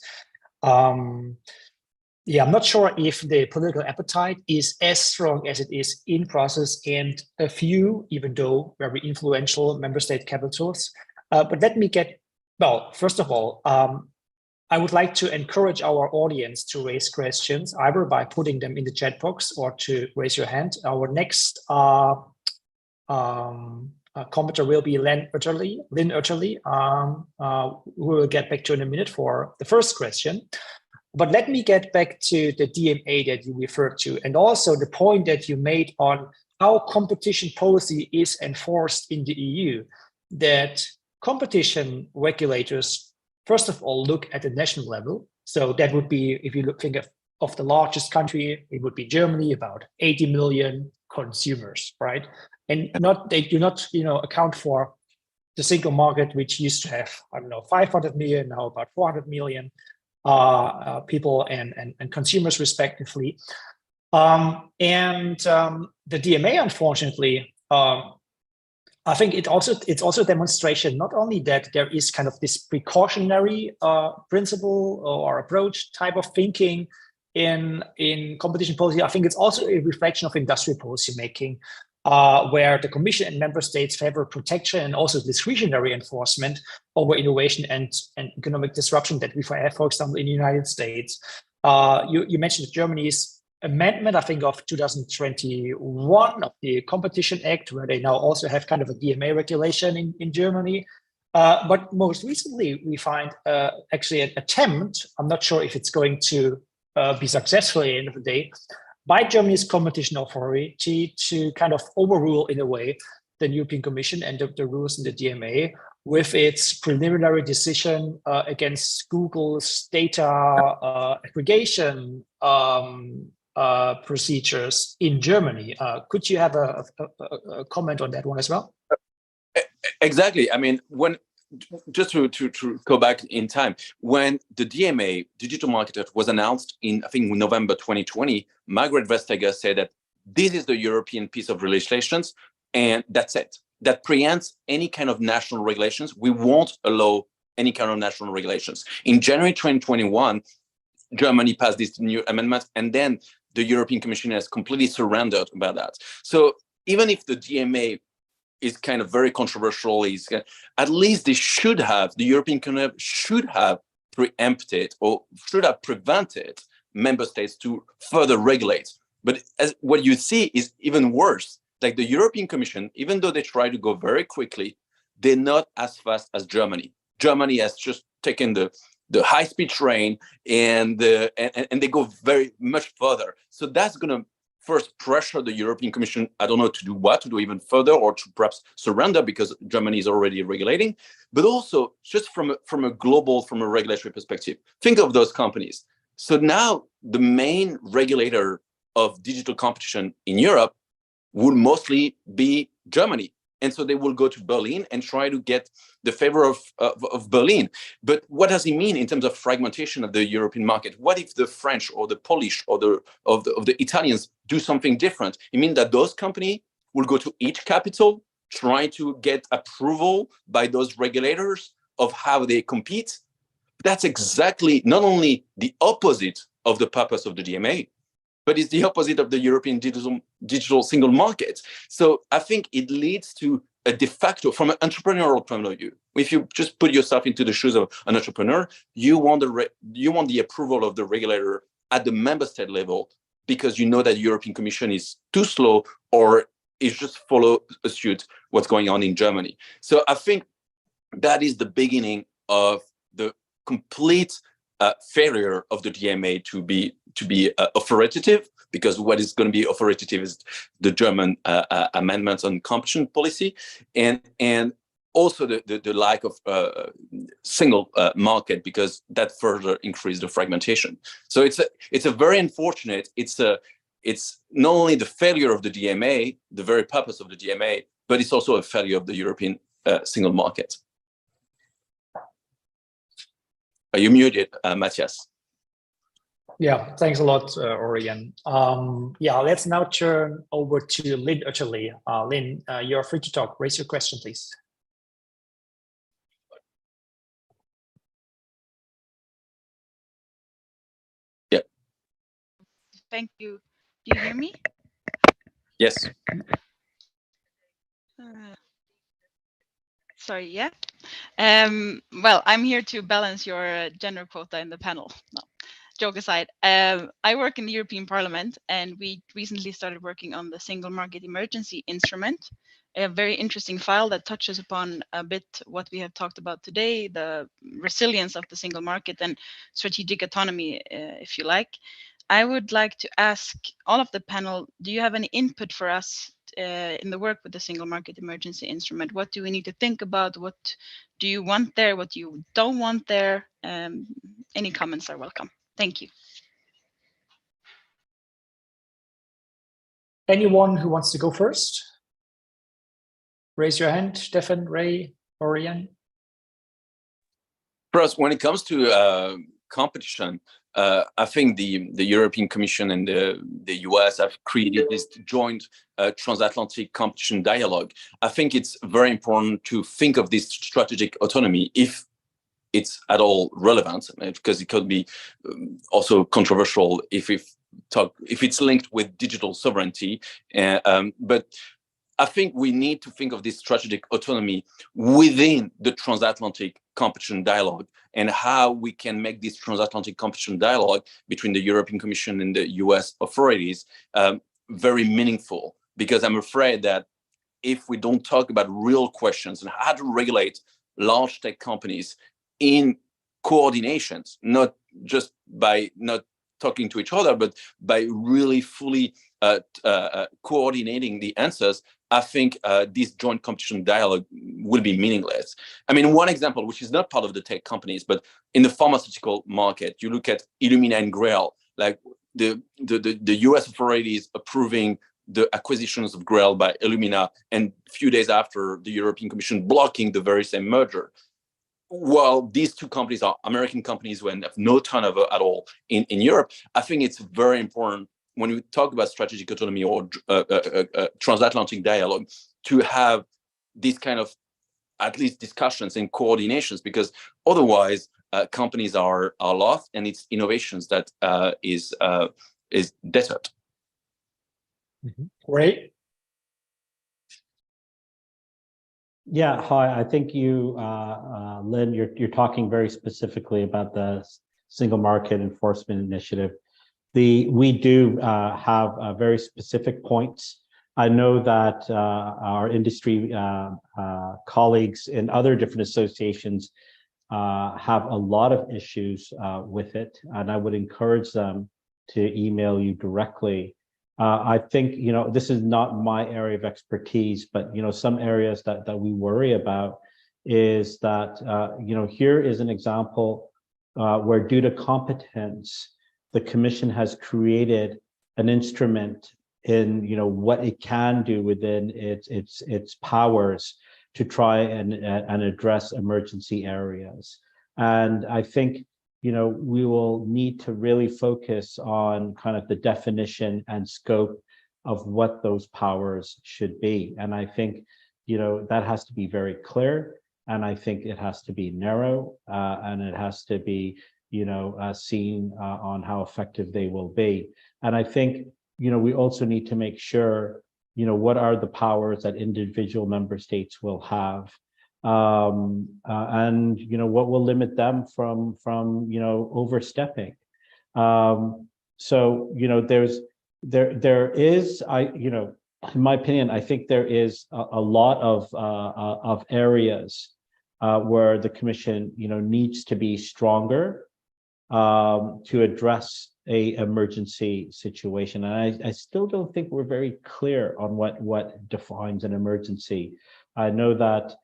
A: Yeah, I'm not sure if the political appetite is as strong as it is in process and a few, even though very influential member state capitals. But let me get, well, first of all, I would like to encourage our audience to raise questions, either by putting them in the chat box or to raise your hand. Our next commenter will be Lynn Utterly, who we'll get back to in a minute for the first question. But let me get back to the DMA that you referred to, and also the point that you made on how competition policy is enforced in the EU, that competition regulators, first of all, look at the national level. So that would be, if you think of the largest country, it would be Germany, about 80 million consumers, right? And they do not, account for the single market, which used to have, 500 million, now about 400 million. People and consumers respectively. The DMA, unfortunately, I think it's also a demonstration not only that there is kind of this precautionary principle or approach type of thinking in competition policy. I think it's also a reflection of industrial policy making, where the Commission and member states favor protection and also discretionary enforcement over innovation and economic disruption that we have, for example, in the United States. You mentioned Germany's amendment, I think, of 2021 of the Competition Act, where they now also have kind of a DMA regulation in Germany. But most recently, we find actually an attempt, I'm not sure if it's going to be successful at the end of the day, by Germany's competition authority to kind of overrule, in a way, the European Commission and the rules in the DMA with its preliminary decision against Google's data aggregation procedures in Germany. Could you have a comment on that one as well?
D: Exactly. I mean, just to go back in time, when the DMA, Digital Market Act, was announced in, I think, November 2020, Margaret Vestager said that this is the European piece of legislations, and that's it. That preempts any kind of national regulations. We won't allow any kind of national regulations. In January 2021, Germany passed this new amendment, and then the European Commission has completely surrendered about that. So even if the DMA is kind of very controversial, at least the European Commission should have preempted or should have prevented member states to further regulate. But what you see is even worse. Like the European Commission, even though they try to go very quickly, they're not as fast as Germany. Germany has just taken the high-speed train and they go very much further. So that's going to first pressure the European Commission, I don't know to do what, to do even further or to perhaps surrender because Germany is already regulating, but also just from a regulatory perspective, think of those companies. So now the main regulator of digital competition in Europe would mostly be Germany. And so they will go to Berlin and try to get the favor of Berlin. But what does it mean in terms of fragmentation of the European market? What if the French or the Polish or the Italians do something different? It means that those companies will go to each capital, try to get approval by those regulators of how they compete. That's exactly not only the opposite of the purpose of the DMA, but it's the opposite of the European digital single market. So I think it leads to a de facto, from an entrepreneurial point of view, if you just put yourself into the shoes of an entrepreneur, you want the approval of the regulator at the member state level because you know that the European Commission is too slow or is just follow suit what's going on in Germany. So I think that is the beginning of the complete failure of the DMA to be authoritative, because what is going to be authoritative is the German amendments on competition policy, and also the lack of single market, because that further increased the fragmentation. So it's a very unfortunate. It's not only the failure of the DMA, the very purpose of the DMA, but it's also a failure of the European single market. Are you muted, Matthias?
A: Yeah, thanks a lot, Orion. Yeah, let's now turn over to Lynn Utterly. Lynn, you're free to talk. Raise your question, please.
D: Yeah.
E: Thank you. Do you hear me?
D: Yes.
E: Sorry, yeah. Well, I'm here to balance your gender quota in the panel. No, joke aside, I work in the European Parliament, and we recently started working on the Single Market Emergency Instrument, a very interesting file that touches upon a bit what we have talked about today, the resilience of the single market and strategic autonomy, if you like. I would like to ask all of the panel, do you have any input for us in the work with the Single Market Emergency Instrument? What do we need to think about? What do you want there? What do you don't want there? Any comments are welcome. Thank you.
A: Anyone who wants to go first? Raise your hand, Stefan, Ray, Orion.
D: First, when it comes to competition, I think the European Commission and the US have created this joint transatlantic competition dialogue. I think it's very important to think of this strategic autonomy, if it's at all relevant, because it could be also controversial if it's linked with digital sovereignty. But I think we need to think of this strategic autonomy within the transatlantic competition dialogue, and how we can make this transatlantic competition dialogue between the European Commission and the US authorities very meaningful. Because I'm afraid that if we don't talk about real questions and how to regulate large tech companies in coordinations, not just by not talking to each other, but by really fully coordinating the answers, I think this joint competition dialogue will be meaningless. I mean, one example, which is not part of the tech companies, but in the pharmaceutical market, you look at Illumina and Grail, like the US authorities approving the acquisitions of Grail by Illumina, and a few days after, the European Commission blocking the very same merger. While these two companies are American companies who have no turnover at all in Europe, I think it's very important when we talk about strategic autonomy or transatlantic dialogue to have these kind of at least discussions and coordinations, because otherwise companies are lost and it's innovations that is deterred.
A: Ray?
B: Yeah, hi. I think you, Lynn, you're talking very specifically about the Single Market Enforcement Initiative. We do have very specific points. I know that our industry colleagues in other different associations have a lot of issues with it, and I would encourage them to email you directly. I think, this is not my area of expertise, but, some areas that we worry about is that, here is an example where, due to competence, the Commission has created an instrument in, what it can do within its powers to try and address emergency areas. And I think, we will need to really focus on kind of the definition and scope of what those powers should be. And I think, that has to be very clear. And I think it has to be narrow, and it has to be, seen on how effective they will be. And I think, we also need to make sure, what are the powers that individual member states will have, and what will limit them from overstepping. So there is, in my opinion, I think there is a lot of areas where the Commission needs to be stronger to address a emergency situation. And I still don't think we're very clear on what defines an emergency. I know that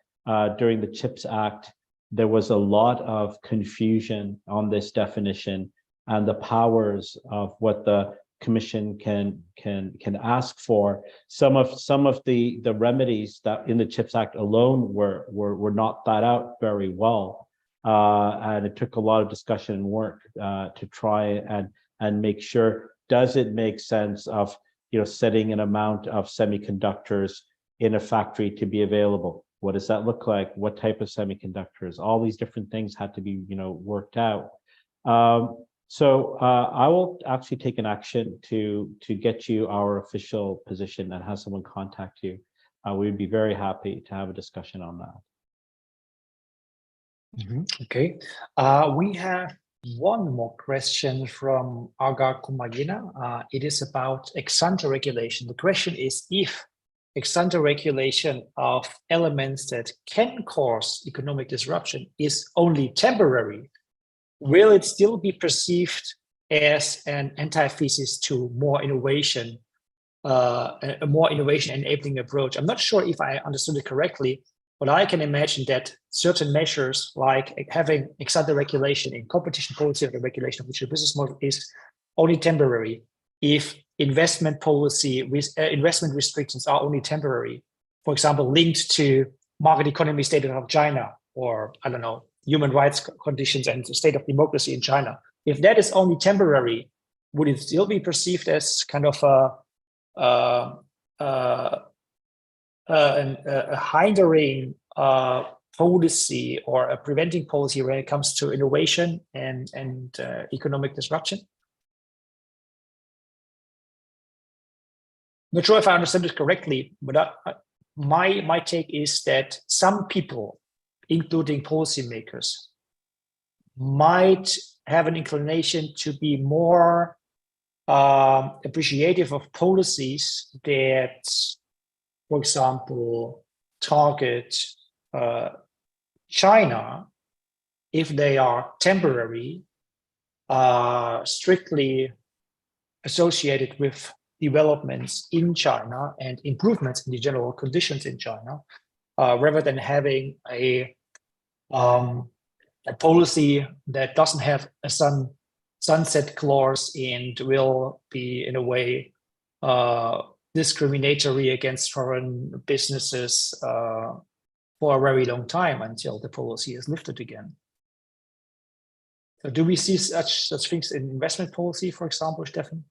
B: during the CHIPS Act, there was a lot of confusion on this definition and the powers of what the Commission can ask for. Some of the remedies that in the CHIPS Act alone were not thought out very well, and it took a lot of discussion and work to try and make sure, does it make sense of setting an amount of semiconductors in a factory to be available? What does that look like? What type of semiconductors? All these different things had to be worked out. So I will actually take an action to get you our official position and have someone contact you. We'd be very happy to have a discussion on that.
A: Okay. We have one more question from Aga Kumayina. It is about ex-ante regulation. The question is if ex-ante regulation of elements that can cause economic disruption is only temporary, will it still be perceived as an antithesis to more innovation, a more innovation enabling approach? I'm not sure if I understood it correctly, but I can imagine that certain measures like having ex-ante regulation in competition policy or the regulation of which the business model is only temporary. If investment policy with investment restrictions are only temporary, for example, linked to market economy status of China, or I don't know, human rights conditions and the state of democracy in China. If that is only temporary, would it still be perceived as kind of a hindering policy or a preventing policy when it comes to innovation and economic disruption? Not sure if I understand it correctly, but my take is that some people, including policymakers, might have an inclination to be more appreciative of policies that, for example, target China if they are temporary, strictly associated with developments in China and improvements in the general conditions in China, rather than having a policy that doesn't have a sunset clause and will be in a way discriminatory against foreign businesses for a very long time until the policy is lifted again. So do we see such things in investment policy, for example, Stefan?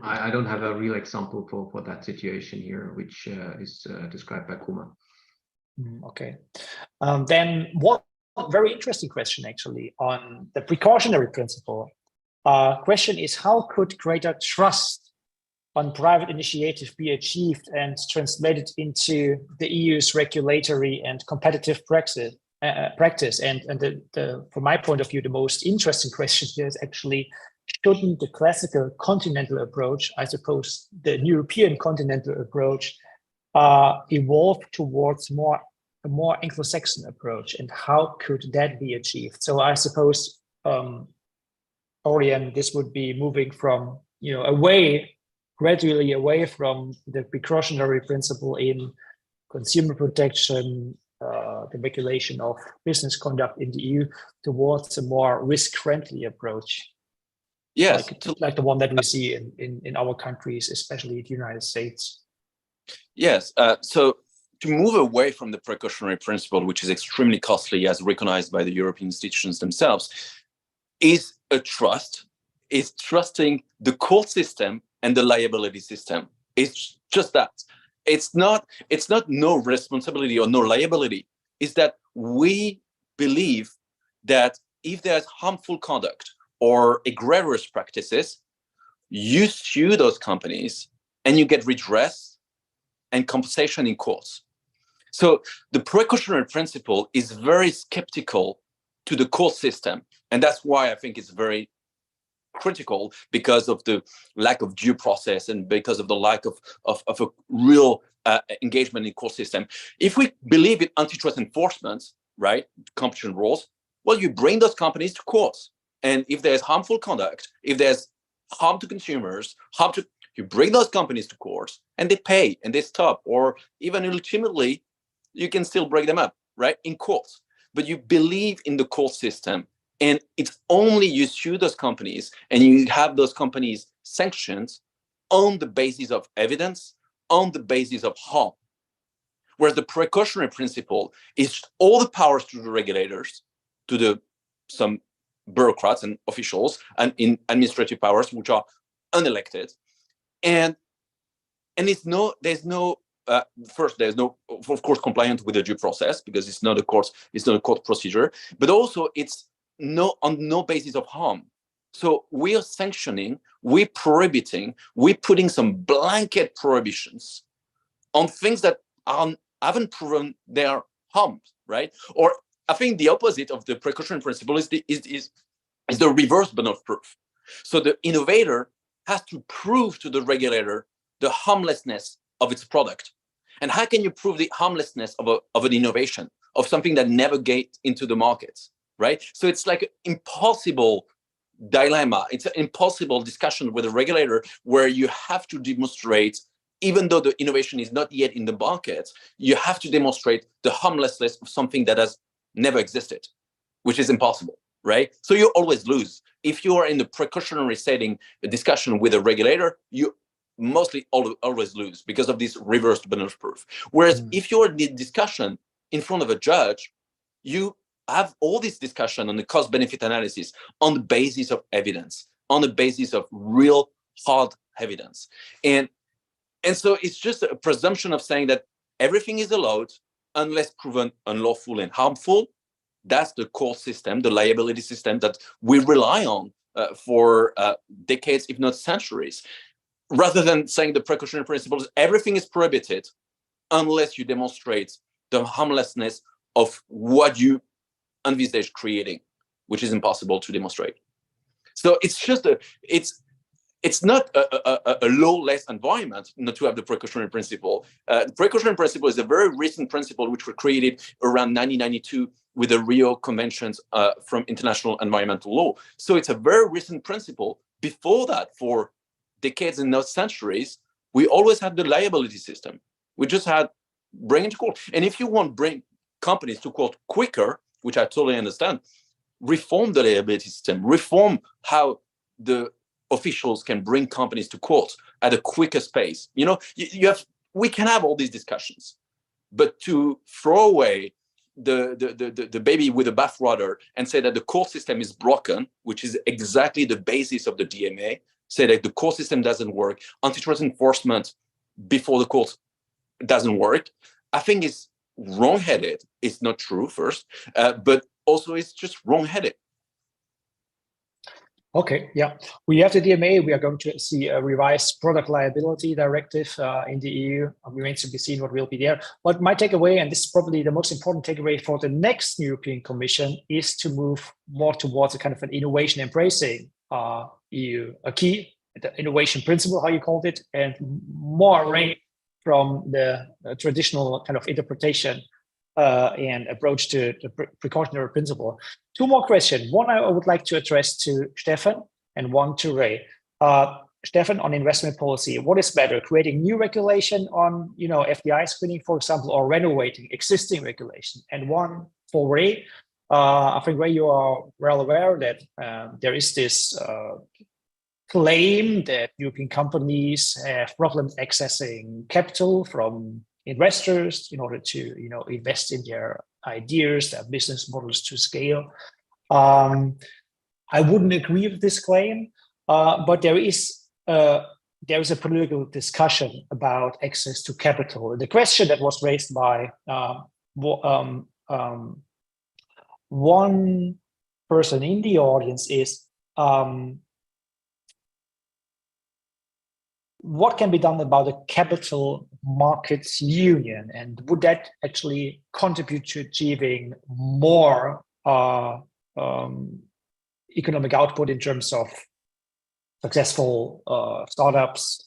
C: I don't have a real example for that situation here, which is described by Kuma.
A: Okay. Then one very interesting question actually on the precautionary principle. Question is, how could greater trust on private initiative be achieved and translated into the EU's regulatory and competitive practice? And from my point of view, the most interesting question here is actually, shouldn't the classical continental approach, I suppose the European continental approach, evolve towards a more Anglo-Saxon approach, and how could that be achieved? So I suppose, Orion, this would be moving from, gradually away from the precautionary principle in consumer protection, the regulation of business conduct in the EU, towards a more risk-friendly approach.
D: Yes,
A: like the one that we see in our countries, especially the United States.
D: Yes. So to move away from the precautionary principle, which is extremely costly as recognized by the European institutions themselves, is a trust, is trusting the court system and the liability system. It's just that. It's not no responsibility or no liability. It's that we believe that if there's harmful conduct or egregious practices, you sue those companies and you get redress and compensation in courts. So the precautionary principle is very skeptical to the court system. And that's why I think it's very critical, because of the lack of due process and because of the lack of a real engagement in court system. If we believe in antitrust enforcement, right, competition rules, well, you bring those companies to courts. And if there's harmful conduct, if there's harm to consumers, you bring those companies to courts and they pay and they stop, or even ultimately, you can still break them up, right, in courts. But you believe in the court system, and it's only you sue those companies and you have those companies sanctioned on the basis of evidence, on the basis of harm. Whereas the precautionary principle is all the powers to the regulators, to some bureaucrats and officials, and in administrative powers which are unelected, and there's no first, there's no, of course, compliant with the due process because it's not a court procedure, but also it's on no basis of harm. So we are sanctioning, we're prohibiting, we're putting some blanket prohibitions on things that haven't proven their harm, right? Or I think the opposite of the precautionary principle is the reverse burden of proof. So the innovator has to prove to the regulator the harmlessness of its product. And how can you prove the harmlessness of an innovation, of something that never gets into the markets, right? So it's like an impossible dilemma. It's an impossible discussion with a regulator where you have to demonstrate, even though the innovation is not yet in the market, you have to demonstrate the harmlessness of something that has never existed, which is impossible, right? So you always lose. If you are in the precautionary setting, a discussion with a regulator, you mostly always lose because of this reverse burden of proof. Whereas if you're in the discussion in front of a judge, you have all this discussion on the cost-benefit analysis on the basis of evidence, on the basis of real hard evidence. And so it's just a presumption of saying that everything is allowed unless proven unlawful and harmful. That's the core system, the liability system that we rely on for decades, if not centuries. Rather than saying the precautionary principles, everything is prohibited unless you demonstrate the harmlessness of what you envisage creating, which is impossible to demonstrate. So it's just it's not a lawless environment not to have the precautionary principle. The precautionary principle is a very recent principle which was created around 1992 with the Rio Conventions from international environmental law. So it's a very recent principle. Before that, for decades and not centuries, we always had the liability system. We just had bring it to court. And if you want to bring companies to court quicker, which I totally understand, reform the liability system, reform how the officials can bring companies to court at a quicker pace. You know, we can have all these discussions, but to throw away the baby with the bathwater and say that the court system is broken, which is exactly the basis of the DMA, say that the court system doesn't work, antitrust enforcement before the court doesn't work, I think is wrong-headed. It's not true, first, but also it's just wrong-headed.
A: Okay, yeah. We have the DMA. We are going to see a revised product liability directive in the EU. Remains to be seen what will be there. But my takeaway, and this is probably the most important takeaway for the next European Commission, is to move more towards a kind of an innovation embracing EU, a key, the innovation principle, how you called it, and more away from the traditional kind of interpretation and approach to the precautionary principle. Two more questions. One I would like to address to Stefan and one to Ray. Stefan, on investment policy, what is better, creating new regulation on FDI screening, for example, or renovating existing regulation? And one for Ray. I think, Ray, you are well aware that there is this claim that European companies have problems accessing capital from investors in order to invest in their ideas, their business models to scale. I wouldn't agree with this claim, but there is a political discussion about access to capital. The question that was raised by one person in the audience is, what can be done about the capital markets union, and would that actually contribute to achieving more economic output in terms of successful startups,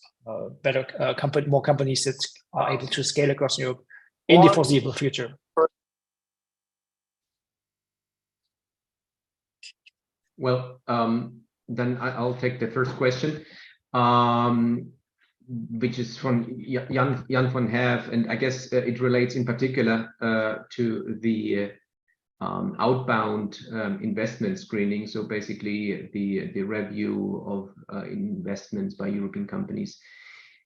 A: better more companies that are able to scale across Europe in the foreseeable future?
C: Well, then I'll take the first question. Which is from Jan van Herf, and I guess it relates in particular to the outbound investment screening. So basically the review of investments by European companies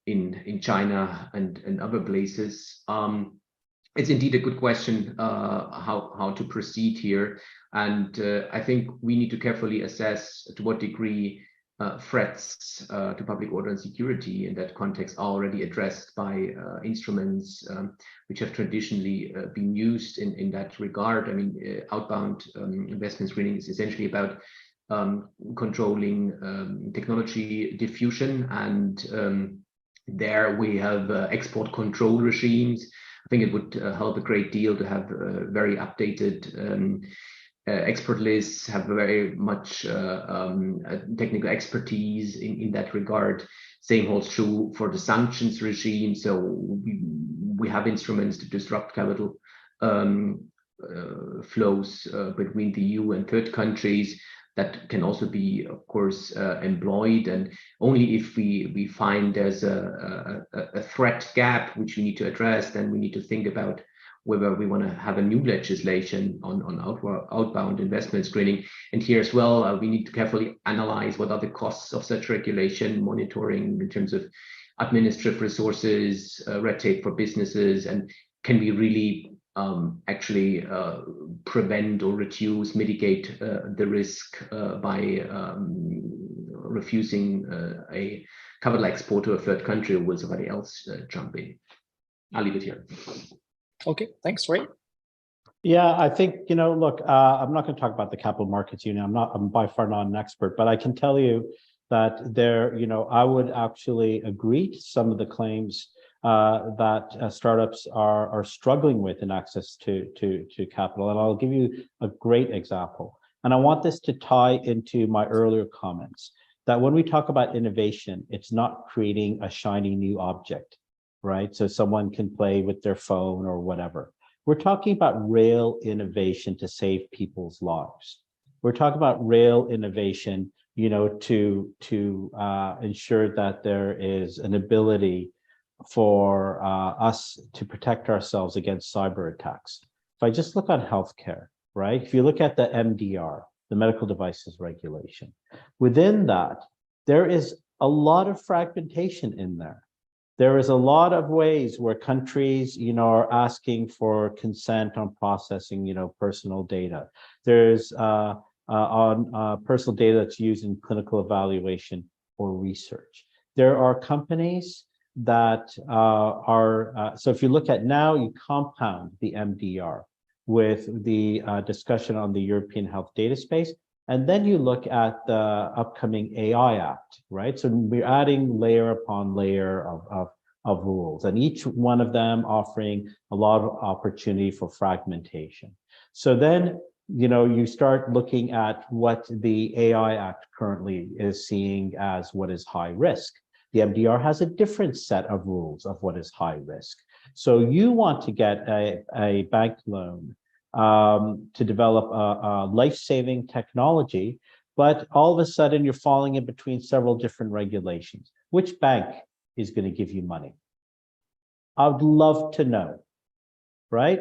C: in China and other places. It's indeed a good question how to proceed here. And I think we need to carefully assess to what degree threats to public order and security in that context are already addressed by instruments which have traditionally been used in that regard. I mean, outbound investment screening is essentially about controlling technology diffusion, and there we have export control regimes. I think it would help a great deal to have very updated expert lists, have very much technical expertise in that regard. Same holds true for the sanctions regime. So we have instruments to disrupt capital flows between the EU and third countries that can also be, of course, employed. And only if we find there's a threat gap which we need to address, then we need to think about whether we want to have a new legislation on outbound investment screening. And here as well, we need to carefully analyze what are the costs of such regulation, monitoring in terms of administrative resources, red tape for businesses, and can we really actually prevent or reduce, mitigate the risk by refusing a capital export to a third country, or will somebody else jump in? I'll leave it here.
A: Okay, thanks, Ray.
B: Yeah, I think, look, I'm not going to talk about the Capital Markets Union. I'm by far not an expert, but I can tell you that there, I would actually agree to some of the claims that startups are struggling with in access to capital. And I'll give you a great example. And I want this to tie into my earlier comments, that when we talk about innovation, it's not creating a shiny new object, right? So someone can play with their phone or whatever. We're talking about real innovation to save people's lives. We're talking about real innovation, to ensure that there is an ability for us to protect ourselves against cyber attacks. If I just look at healthcare, right? If you look at the MDR, the medical devices regulation, within that, there is a lot of fragmentation in there. There is a lot of ways where countries, are asking for consent on processing, personal data. There's on personal data that's used in clinical evaluation or research. There are companies that so if you look at now, you compound the MDR with the discussion on the European Health Data Space, and then you look at the upcoming AI Act, right? So we're adding layer upon layer of rules, and each one of them offering a lot of opportunity for fragmentation. So then, you start looking at what the AI Act currently is seeing as what is high risk. The MDR has a different set of rules of what is high risk. So you want to get a bank loan to develop a life-saving technology, but all of a sudden you're falling in between several different regulations. Which bank is going to give you money? I would love to know, right?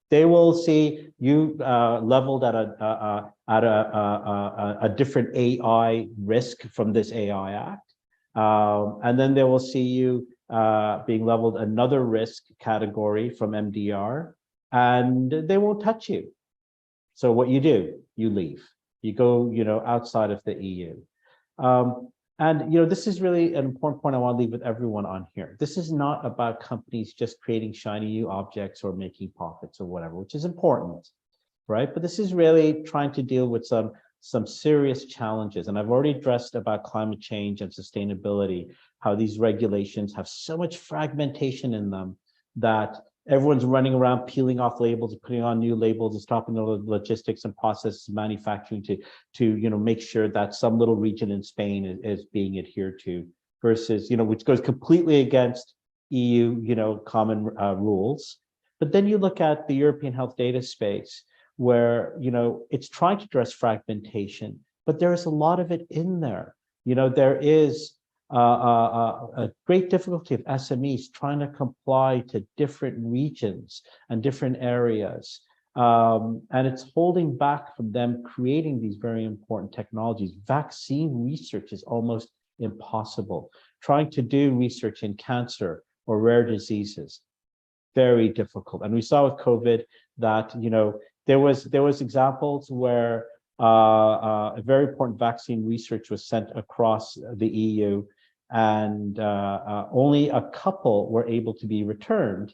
B: They will see you leveled at a different AI risk from this AI Act. And then they will see you being leveled another risk category from MDR, and they won't touch you. So what you do, you leave. You go, outside of the EU. And this is really an important point I want to leave with everyone on here. This is not about companies just creating shiny new objects or making profits or whatever, which is important, right? But this is really trying to deal with some serious challenges. And I've already addressed about climate change and sustainability, how these regulations have so much fragmentation in them that everyone's running around peeling off labels and putting on new labels and stopping the logistics and process manufacturing to make sure that some little region in Spain is being adhered to, versus, which goes completely against EU, common rules. But then you look at the European Health Data Space, where, it's trying to address fragmentation, but there is a lot of it in there. There is a great difficulty of SMEs trying to comply to different regions and different areas. And it's holding back from them creating these very important technologies. Vaccine research is almost impossible. Trying to do research in cancer or rare diseases, very difficult. And we saw with COVID that, there was examples where a very important vaccine research was sent across the EU, and only a couple were able to be returned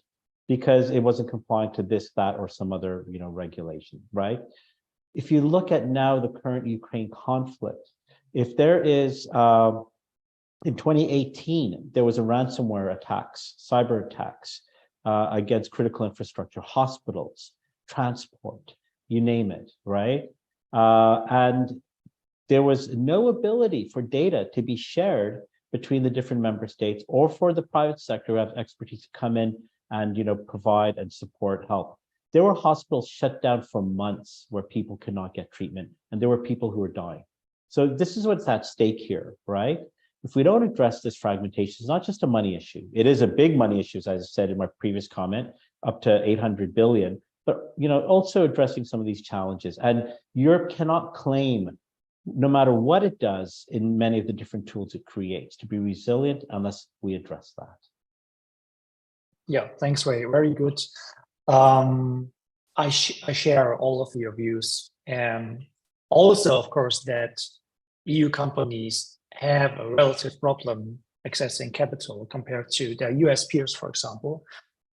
B: because it wasn't compliant to this, that, or some other, regulation, right? If you look at now the current Ukraine conflict, if there is, in 2018, there was a ransomware attacks, cyber attacks against critical infrastructure, hospitals, transport, you name it, right? And there was no ability for data to be shared between the different member states or for the private sector who have expertise to come in and provide and support help. There were hospitals shut down for months where people could not get treatment, and there were people who were dying. So this is what's at stake here, right? If we don't address this fragmentation, it's not just a money issue. It is a big money issue, as I said in my previous comment, up to 800 billion, but also addressing some of these challenges. And Europe cannot claim, no matter what it does in many of the different tools it creates, to be resilient unless we address that.
A: Yeah, thanks, Ray. Very good. I share all of your views, and also, of course, that EU companies have a relative problem accessing capital compared to their US peers, for example.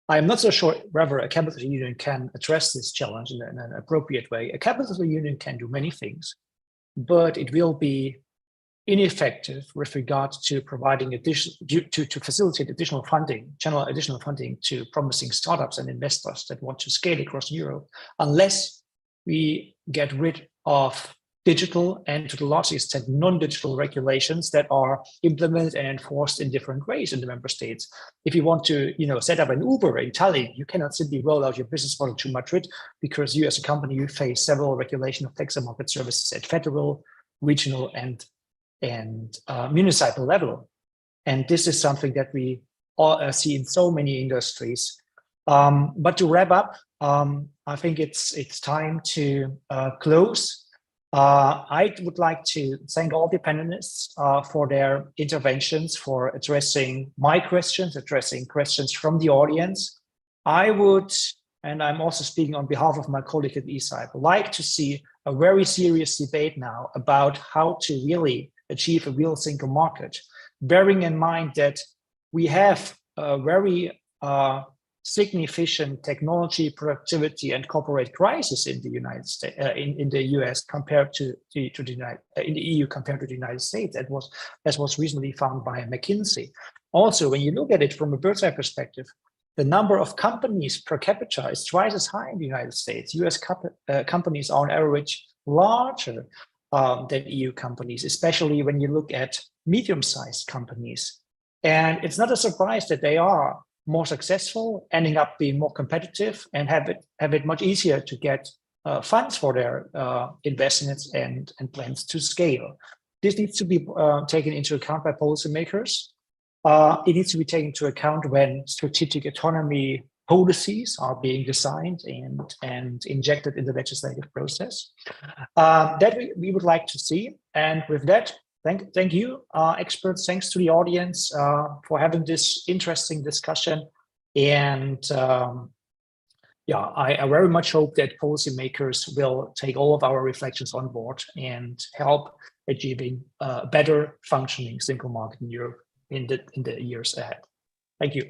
A: I'm not so sure whether a capital union can address this challenge in an appropriate way. A capital union can do many things, but it will be ineffective with regard to providing to facilitate additional funding, channel additional funding to promising startups and investors that want to scale across Europe, unless we get rid of digital and, to the largest extent, non-digital regulations that are implemented and enforced in different ways in the member states. If you want to, set up an Uber in Tallinn, you cannot simply roll out your business model to Madrid, because you as a company, you face several regulation of tax and market services at federal, regional, and municipal level. And this is something that we all see in so many industries. But to wrap up, I think it's time to close. I would like to thank all the panelists for their interventions, for addressing my questions, addressing questions from the audience. I would, and I'm also speaking on behalf of my colleague at ECIPE, like to see a very serious debate now about how to really achieve a real single market, bearing in mind that we have a very significant technology, productivity, and corporate crisis in the United States, in the US compared to the in the EU compared to the United States. That was recently found by McKinsey. Also, when you look at it from a bird's eye perspective, the number of companies per capita is twice as high in the United States. US companies are on average larger than EU companies, especially when you look at medium-sized companies. And it's not a surprise that they are more successful, ending up being more competitive, and have it much easier to get funds for their investments and plans to scale. This needs to be taken into account by policymakers. It needs to be taken into account when strategic autonomy policies are being designed and injected in the legislative process. That we would like to see. And with that, thank you, experts. Thanks to the audience for having this interesting discussion. And I very much hope that policymakers will take all of our reflections on board and help achieving a better functioning single market in Europe in the years ahead. Thank you.